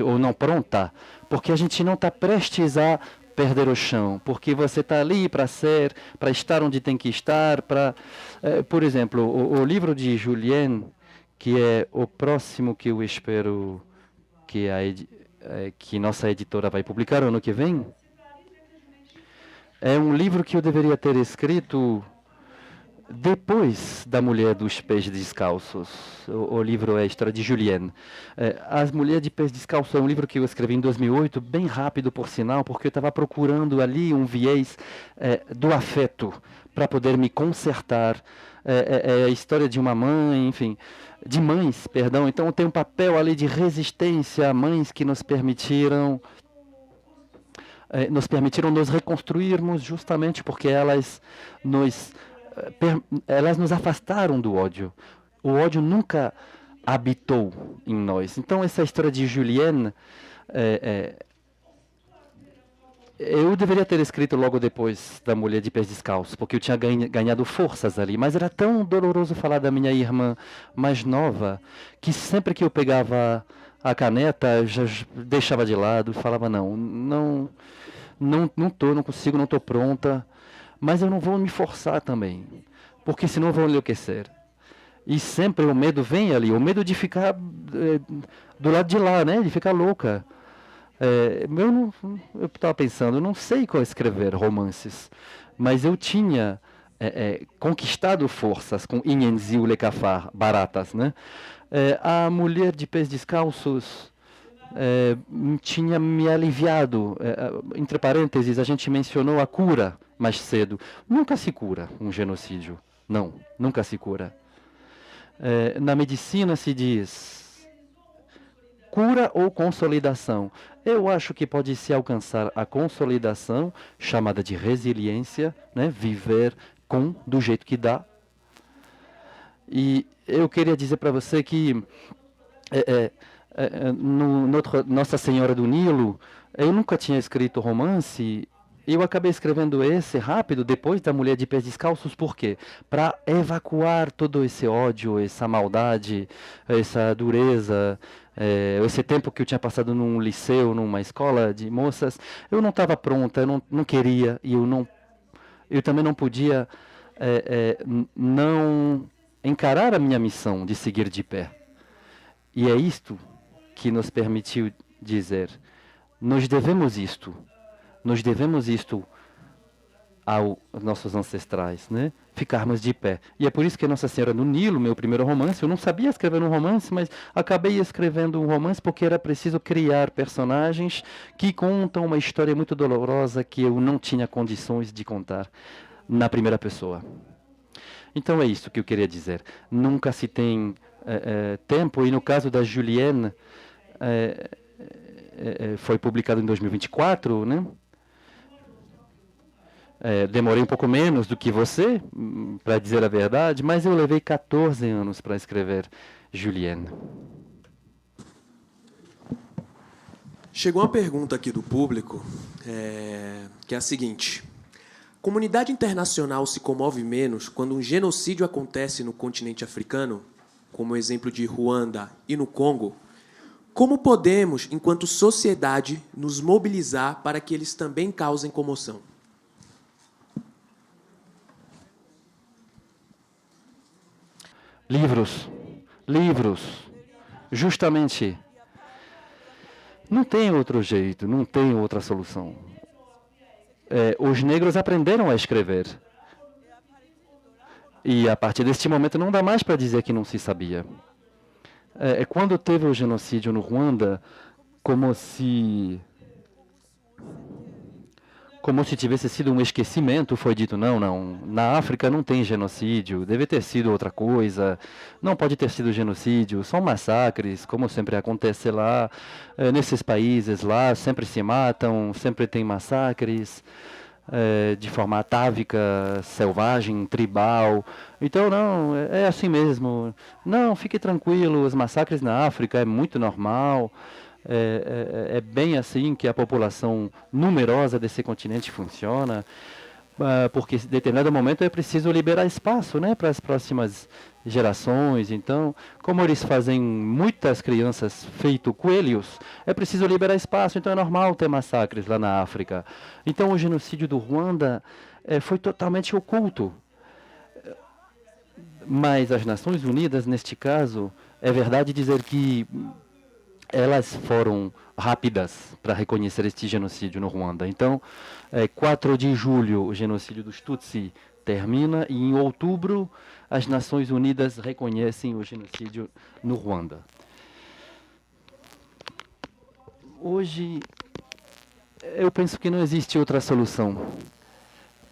ou não pronta, porque a gente não está prestes a perder o chão, porque você está ali para estar onde tem que estar, por exemplo, o livro de Julien, que é o próximo que eu espero que nossa editora vai publicar ano que vem, é um livro que eu deveria ter escrito depois da Mulher dos Pés Descalços. O livro é a história de Julien. As Mulheres de Pés Descalços é um livro que eu escrevi em 2008, bem rápido, por sinal, porque eu estava procurando ali um viés do afeto para poder me consertar. É a história de uma mãe, enfim, de mães, perdão. Então tem um papel ali de resistência a mães que nos permitiram nos reconstruirmos, justamente porque elas nos afastaram do ódio. O ódio nunca habitou em nós. Então, essa história de Julienne, eu deveria ter escrito logo depois da Mulher de Pés Descalços, porque eu tinha ganhado forças ali. Mas era tão doloroso falar da minha irmã mais nova, que sempre que eu pegava a caneta, eu já deixava de lado e falava, não consigo, não estou pronta. Mas eu não vou me forçar também, porque senão eu vou enlouquecer. E sempre o medo vem ali, o medo de ficar do lado de lá, né? De ficar louca. Eu estava pensando, eu não sei qual escrever romances, mas eu tinha conquistado forças com Inhenzil Lecafar, Baratas, né? A Mulher de Pés Descalços tinha me aliviado. Entre parênteses, a gente mencionou a cura mais cedo. Nunca se cura um genocídio. Não, nunca se cura. Na medicina se diz cura ou consolidação. Eu acho que pode se alcançar a consolidação, chamada de resiliência, né? Viver do jeito que dá. E eu queria dizer para você que Nossa Senhora do Nilo, eu nunca tinha escrito romance. Eu acabei escrevendo esse rápido, depois da Mulher de Pés Descalços, por quê? Para evacuar todo esse ódio, essa maldade, essa dureza, esse tempo que eu tinha passado num liceu, numa escola de moças. Eu não estava pronta, eu não queria, e eu também não podia não encarar a minha missão de seguir de pé. E é isto que nos permitiu dizer, nós devemos isto aos nossos ancestrais, né? Ficarmos de pé. E é por isso que Nossa Senhora do Nilo, meu primeiro romance, eu não sabia escrever um romance, mas acabei escrevendo um romance porque era preciso criar personagens que contam uma história muito dolorosa que eu não tinha condições de contar na primeira pessoa. Então é isso que eu queria dizer. Nunca se tem tempo, e no caso da Julienne, foi publicado em 2024, né? Demorei um pouco menos do que você, para dizer a verdade, mas eu levei 14 anos para escrever Julienne. Chegou uma pergunta aqui do público, que é a seguinte. A comunidade internacional se comove menos quando um genocídio acontece no continente africano, como o exemplo de Ruanda e no Congo? Como podemos, enquanto sociedade, nos mobilizar para que eles também causem comoção? Livros. Justamente. Não tem outro jeito, não tem outra solução. Os negros aprenderam a escrever. E a partir deste momento não dá mais para dizer que não se sabia. Quando teve o genocídio no Ruanda, como se tivesse sido um esquecimento, foi dito, não, na África não tem genocídio, deve ter sido outra coisa, não pode ter sido genocídio, são massacres, como sempre acontece lá, nesses países lá, sempre se matam, sempre tem massacres, de forma atávica, selvagem, tribal. Então, não, é assim mesmo. Não, fique tranquilo, os massacres na África é muito normal. É bem assim que a população numerosa desse continente funciona, porque em determinado momento é preciso liberar espaço, né, para as próximas gerações. Então, como eles fazem muitas crianças feito coelhos, é preciso liberar espaço. Então, é normal ter massacres lá na África. Então, o genocídio do Ruanda foi totalmente oculto. Mas as Nações Unidas, neste caso, é verdade dizer que elas foram rápidas para reconhecer este genocídio no Ruanda. Então, 4 de julho, o genocídio dos Tutsi termina, e em outubro, as Nações Unidas reconhecem o genocídio no Ruanda. Hoje, eu penso que não existe outra solução,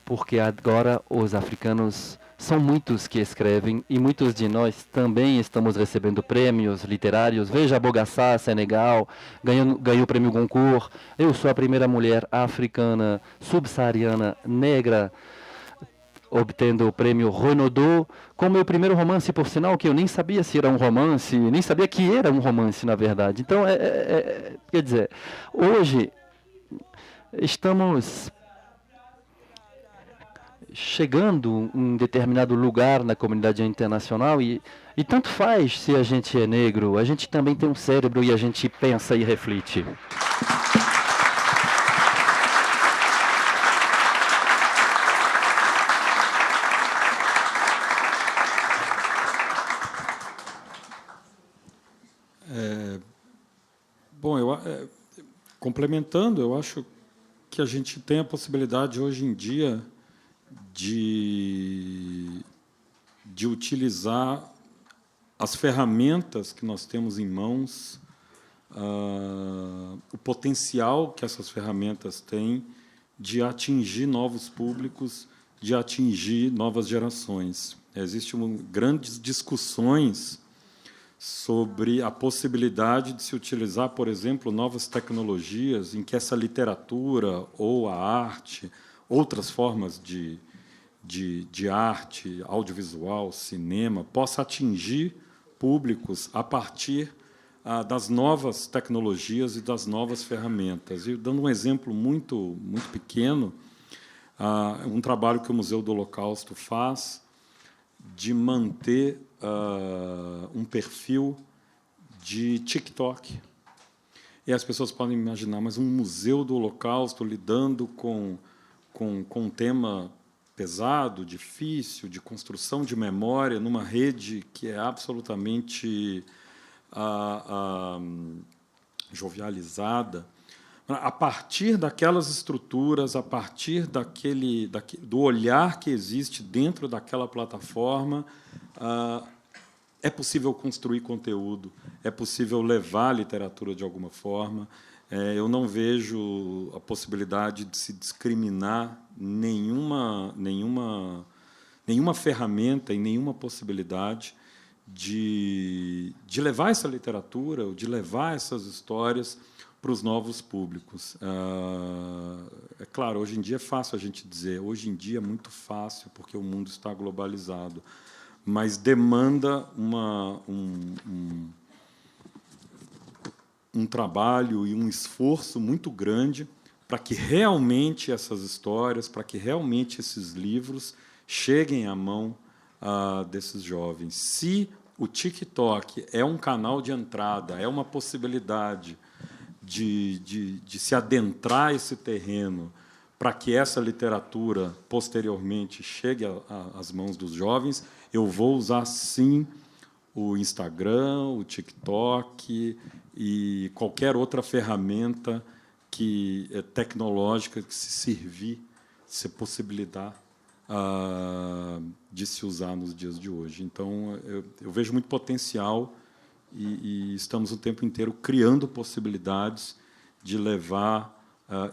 porque agora os africanos são muitos que escrevem, e muitos de nós também estamos recebendo prêmios literários. Veja, Bogassá, Senegal, ganhou o prêmio Goncourt. Eu sou a primeira mulher africana, subsaariana, negra, obtendo o prêmio Renaudot, com meu primeiro romance, por sinal, que eu nem sabia se era um romance, nem sabia que era um romance, na verdade. Então, quer dizer, hoje estamos chegando em um determinado lugar na comunidade internacional, e tanto faz se a gente é negro, a gente também tem um cérebro e a gente pensa e reflete. Bom, complementando, eu acho que a gente tem a possibilidade hoje em dia de utilizar as ferramentas que nós temos em mãos, o potencial que essas ferramentas têm de atingir novos públicos, de atingir novas gerações. Existem grandes discussões sobre a possibilidade de se utilizar, por exemplo, novas tecnologias em que essa literatura ou a arte, outras formas de arte, audiovisual, cinema, possa atingir públicos a partir das novas tecnologias e das novas ferramentas. E, dando um exemplo muito pequeno, um trabalho que o Museu do Holocausto faz de manter um perfil de TikTok. E as pessoas podem imaginar, mas um museu do Holocausto lidando com um tema pesado, difícil, de construção de memória, numa rede que é absolutamente jovializada. A partir daquelas estruturas, a partir do olhar que existe dentro daquela plataforma, é possível construir conteúdo, é possível levar a literatura de alguma forma. Eu não vejo a possibilidade de se discriminar nenhuma ferramenta e nenhuma possibilidade de levar essa literatura, de levar essas histórias para os novos públicos. É claro, hoje em dia é fácil a gente dizer, hoje em dia é muito fácil, porque o mundo está globalizado, mas demanda um trabalho e um esforço muito grande para que realmente essas histórias, para que realmente esses livros cheguem à mão desses jovens. Se o TikTok é um canal de entrada, é uma possibilidade de se adentrar esse terreno para que essa literatura, posteriormente, chegue às mãos dos jovens, eu vou usar, sim, o Instagram, o TikTok e qualquer outra ferramenta tecnológica que se servir, se possibilitar de se usar nos dias de hoje. Então, eu vejo muito potencial e estamos o tempo inteiro criando possibilidades de levar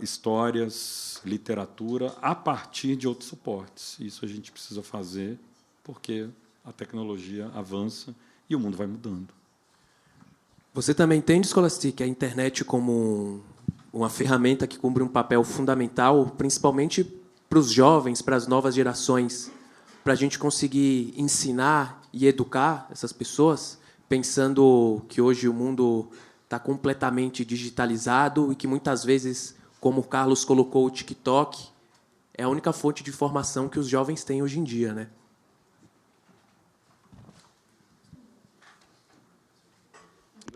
histórias, literatura, a partir de outros suportes. Isso a gente precisa fazer porque a tecnologia avança e o mundo vai mudando. Você também entende, Scholastic, a internet como uma ferramenta que cumpre um papel fundamental, principalmente para os jovens, para as novas gerações, para a gente conseguir ensinar e educar essas pessoas, pensando que hoje o mundo está completamente digitalizado e que, muitas vezes, como o Carlos colocou, o TikTok é a única fonte de informação que os jovens têm hoje em dia, né?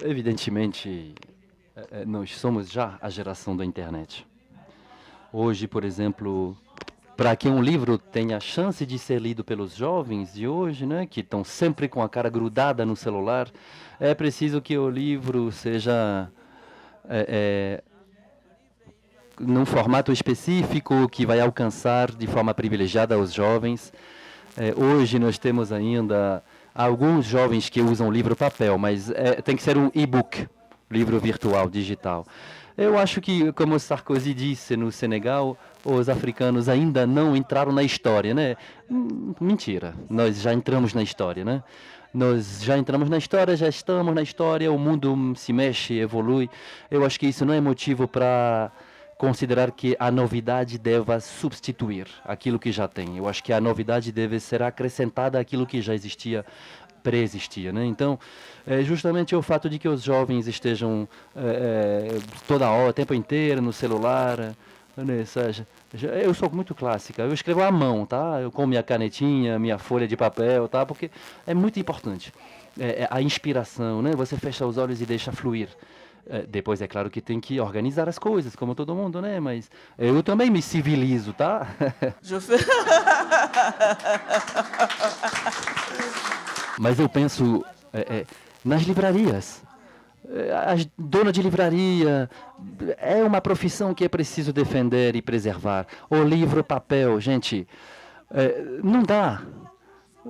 evidentemente, nós somos já a geração da internet. Hoje, por exemplo, para que um livro tenha chance de ser lido pelos jovens de hoje, né, que estão sempre com a cara grudada no celular, é preciso que o livro seja num formato específico que vai alcançar de forma privilegiada os jovens. Hoje nós temos ainda alguns jovens que usam livro papel, mas tem que ser um e-book, livro virtual, digital. Eu acho que, como Sarkozy disse no Senegal, os africanos ainda não entraram na história, né? Mentira, nós já entramos na história, né? Nós já entramos na história, já estamos na história, o mundo se mexe, evolui. Eu acho que isso não é motivo para considerar que a novidade deva substituir aquilo que já tem. Eu acho que a novidade deve ser acrescentada àquilo que já existia, pré-existia, né? Então, justamente o fato de que os jovens estejam toda hora, o tempo inteiro no celular, né? Eu sou muito clássica, eu escrevo à mão, tá? Eu com minha canetinha, minha folha de papel, tá? Porque é muito importante. A inspiração, né? Você fecha os olhos e deixa fluir. Depois é claro que tem que organizar as coisas, como todo mundo, né? Mas eu também me civilizo, tá? Mas eu penso nas livrarias. A dona de livraria é uma profissão que é preciso defender e preservar. O livro papel, gente, não dá.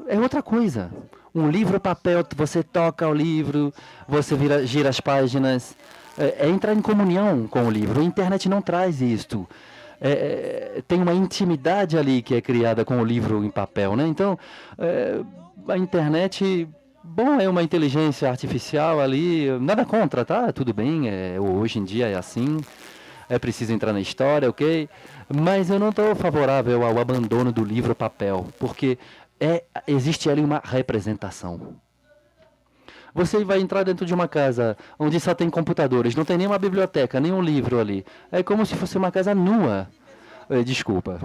É outra coisa. Um livro papel, você toca o livro, você gira as páginas, entra em comunhão com o livro. A internet não traz isto. Tem uma intimidade ali que é criada com o livro em papel, né? Então, a internet, bom, é uma inteligência artificial ali, nada contra, tá? Tudo bem, hoje em dia é assim, é preciso entrar na história, ok? Mas eu não estou favorável ao abandono do livro papel, porque existe ali uma representação. Você vai entrar dentro de uma casa onde só tem computadores, não tem nenhuma biblioteca, nenhum livro ali. É como se fosse uma casa nua. Desculpa.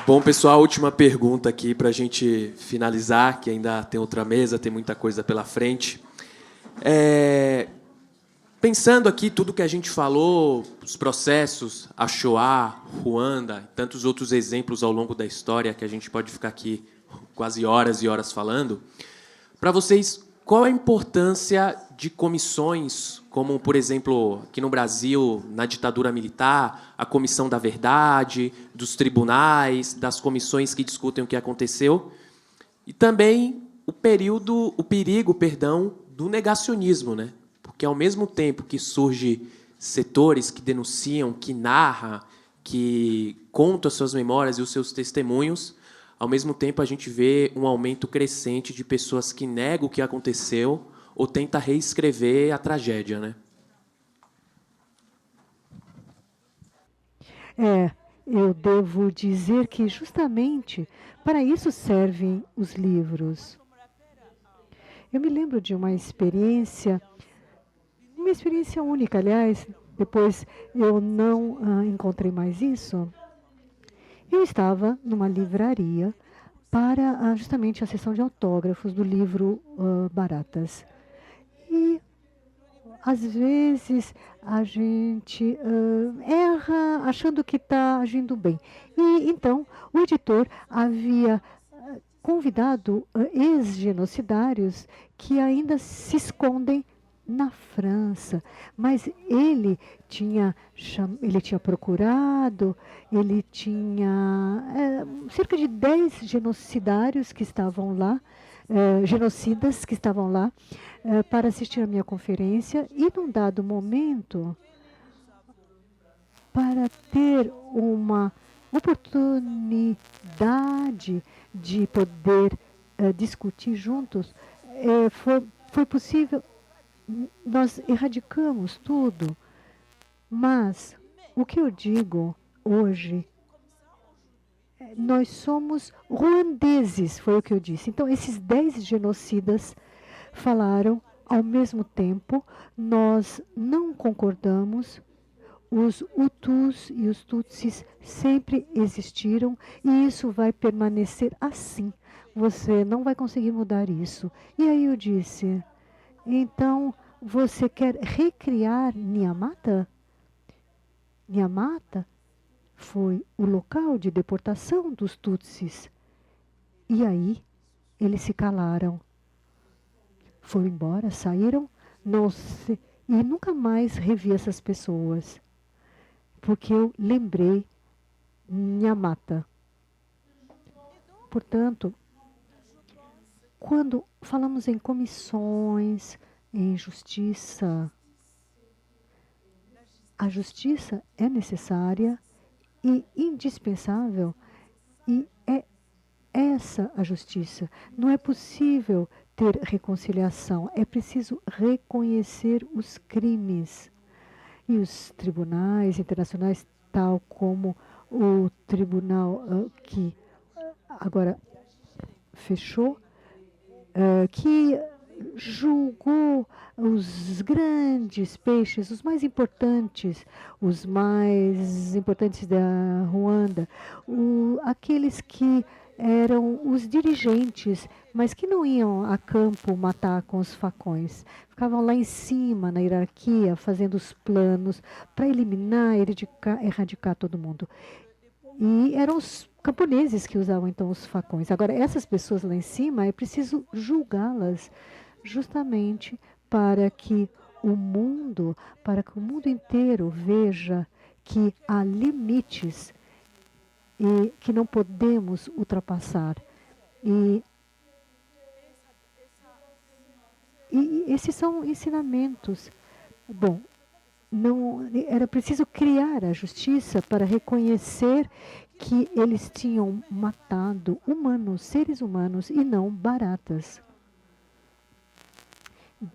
Bom, pessoal, última pergunta aqui para a gente finalizar, que ainda tem outra mesa, tem muita coisa pela frente. Pensando aqui tudo que a gente falou, os processos, a Shoah, Ruanda, tantos outros exemplos ao longo da história que a gente pode ficar aqui quase horas e horas falando, para vocês, qual a importância de comissões, como, por exemplo, aqui no Brasil, na ditadura militar, a Comissão da Verdade, dos tribunais, das comissões que discutem o que aconteceu, e também o perigo, do negacionismo, né? Porque, ao mesmo tempo que surgem setores que denunciam, que narram, que contam as suas memórias e os seus testemunhos, ao mesmo tempo a gente vê um aumento crescente de pessoas que negam o que aconteceu ou tentam reescrever a tragédia, né? Eu devo dizer que justamente para isso servem os livros. Eu me lembro de uma experiência única, aliás, depois eu não encontrei mais isso. Eu estava numa livraria para justamente a sessão de autógrafos do livro Baratas. E, às vezes, a gente erra achando que está agindo bem. E, então, o editor havia convidado ex-genocidários que ainda se escondem na França, mas ele tinha procurado, ele tinha cerca de 10 genocidários que estavam lá, genocidas que estavam lá, para assistir a minha conferência, e num dado momento, para ter uma oportunidade de poder discutir juntos, foi possível. Nós erradicamos tudo, mas o que eu digo hoje, nós somos ruandeses, foi o que eu disse. Então, esses 10 genocidas falaram ao mesmo tempo, nós não concordamos, os Hutus e os Tutsis sempre existiram e isso vai permanecer assim. Você não vai conseguir mudar isso. E aí eu disse, então você quer recriar Nyamata? Nyamata foi o local de deportação dos Tutsis. E aí eles se calaram. Foram embora, saíram, e nunca mais revi essas pessoas. Porque eu lembrei Nyamata. Portanto, quando falamos em comissões, em justiça, a justiça é necessária e indispensável, e é essa a justiça. Não é possível ter reconciliação, é preciso reconhecer os crimes. E os tribunais internacionais, tal como o tribunal que agora fechou, que julgou os grandes peixes, os mais importantes da Ruanda, aqueles que eram os dirigentes, mas que não iam a campo matar com os facões. Ficavam lá em cima, na hierarquia, fazendo os planos para eliminar, erradicar todo mundo. E eram os camponeses que usavam, então, os facões. Agora, essas pessoas lá em cima, é preciso julgá-las justamente para que o mundo inteiro veja que há limites e que não podemos ultrapassar. E esses são ensinamentos. Bom, não era preciso criar a justiça para reconhecer que eles tinham matado humanos, seres humanos, e não baratas.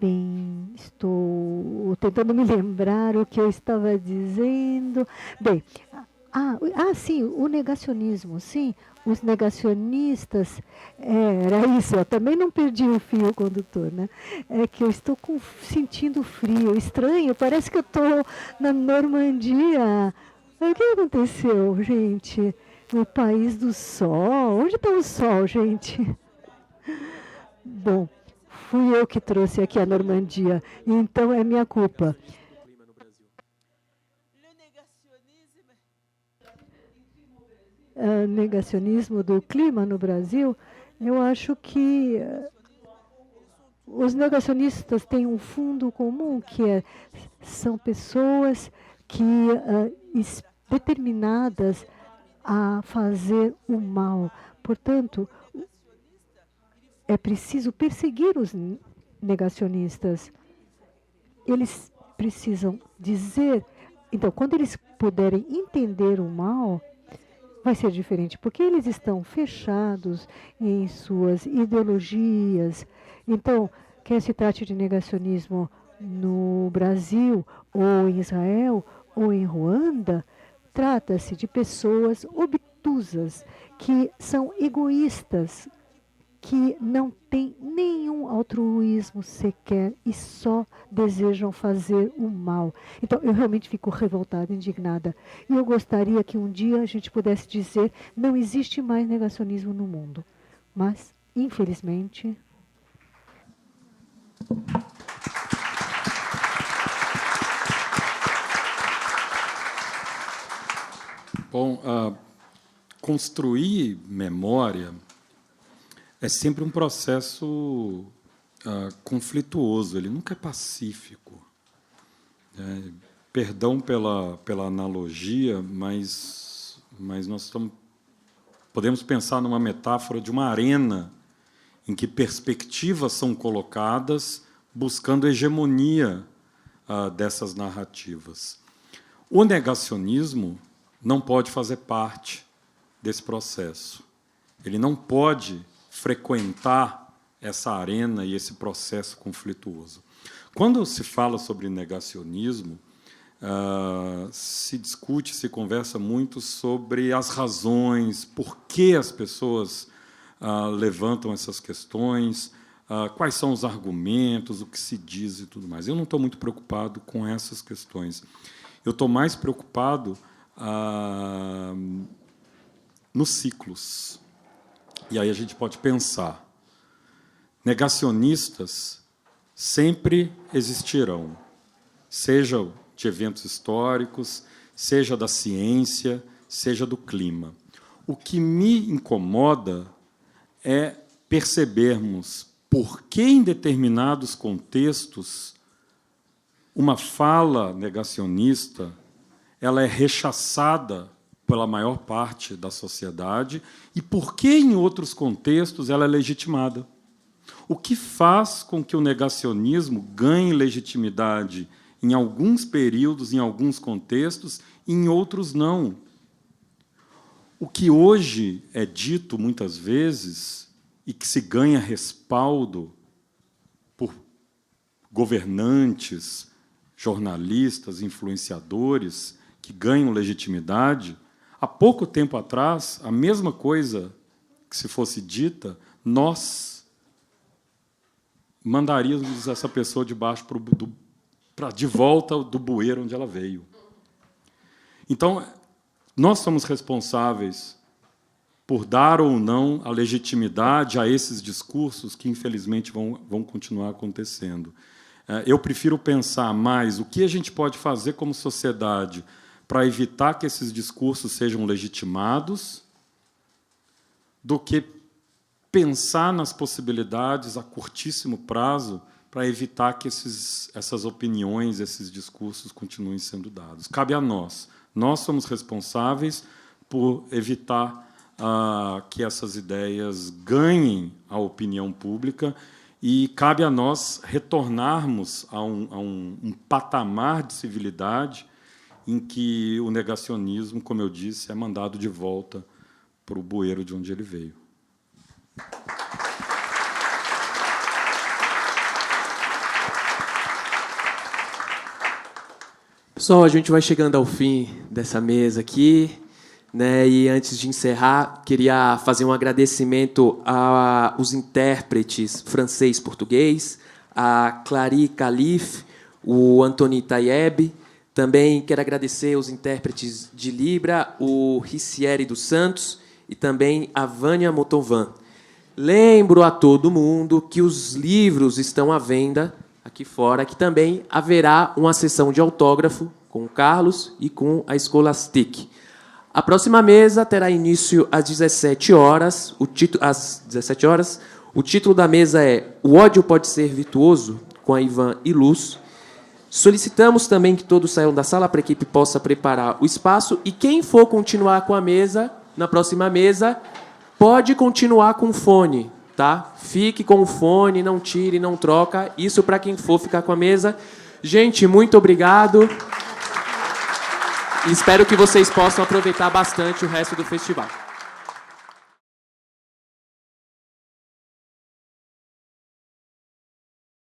Bem, estou tentando me lembrar o que eu estava dizendo. Bem, sim, o negacionismo, sim, os negacionistas, era isso, eu também não perdi o fio condutor, né? É que eu estou sentindo frio, estranho, parece que eu estou na Normandia. O que aconteceu, gente? No país do sol, onde está o sol, gente? Bom, fui eu que trouxe aqui a Normandia, então é minha culpa. Negacionismo do clima no Brasil, eu acho que os negacionistas têm um fundo comum, que são pessoas que determinadas a fazer o mal. Portanto, é preciso perseguir os negacionistas. Eles precisam dizer. Então, quando eles puderem entender o mal, vai ser diferente, porque eles estão fechados em suas ideologias. Então, quer se trate de negacionismo no Brasil, ou em Israel, ou em Ruanda, trata-se de pessoas obtusas, que são egoístas, que não têm nenhum altruísmo sequer e só desejam fazer o mal. Então, eu realmente fico revoltada, indignada. E eu gostaria que um dia a gente pudesse dizer, não existe mais negacionismo no mundo. Mas, infelizmente... Bom, construir memória é sempre um processo conflituoso, ele nunca é pacífico. Perdão pela analogia, mas nós podemos pensar numa metáfora de uma arena em que perspectivas são colocadas buscando hegemonia dessas narrativas. O negacionismo não pode fazer parte desse processo. Ele não pode frequentar essa arena e esse processo conflituoso. Quando se fala sobre negacionismo, se discute, se conversa muito sobre as razões, por que as pessoas levantam essas questões, quais são os argumentos, o que se diz e tudo mais. Eu não estou muito preocupado com essas questões. Eu estou mais preocupado nos ciclos. E aí a gente pode pensar. Negacionistas sempre existirão, seja de eventos históricos, seja da ciência, seja do clima. O que me incomoda é percebermos por que, em determinados contextos, uma fala negacionista ela é rechaçada pela maior parte da sociedade e por que, em outros contextos, ela é legitimada. O que faz com que o negacionismo ganhe legitimidade em alguns períodos, em alguns contextos, e em outros não. O que hoje é dito muitas vezes e que se ganha respaldo por governantes, jornalistas, influenciadores que ganham legitimidade, há pouco tempo atrás, a mesma coisa que se fosse dita, nós mandaríamos essa pessoa de volta do bueiro onde ela veio. Então, nós somos responsáveis por dar ou não a legitimidade a esses discursos que, infelizmente, vão continuar acontecendo. Eu prefiro pensar mais o que a gente pode fazer como sociedade para evitar que esses discursos sejam legitimados do que pensar nas possibilidades a curtíssimo prazo para evitar que essas opiniões, esses discursos continuem sendo dados. Cabe a nós. Nós somos responsáveis por evitar que essas ideias ganhem a opinião pública e cabe a nós retornarmos a um patamar de civilidade em que o negacionismo, como eu disse, é mandado de volta para o bueiro de onde ele veio. Pessoal, a gente vai chegando ao fim dessa mesa aqui, né? E antes de encerrar, queria fazer um agradecimento aos intérpretes francês-português, a Clary Calife, o Antoni Tayeb. Também quero agradecer aos intérpretes de Libra, o Ricieri dos Santos e também a Vânia Motovan. Lembro a todo mundo que os livros estão à venda aqui fora, que também haverá uma sessão de autógrafo com o Carlos e com a Scholastic. A próxima mesa terá início às 17 horas. Às 17 horas. O título da mesa é O Ódio Pode Ser Virtuoso, com a Ivan e Luz. Solicitamos também que todos saiam da sala para que a equipe possa preparar o espaço. E quem for continuar com a mesa, na próxima mesa, pode continuar com o fone, tá? Fique com o fone, não tire, não troca. Isso para quem for ficar com a mesa. Gente, muito obrigado. E espero que vocês possam aproveitar bastante o resto do festival.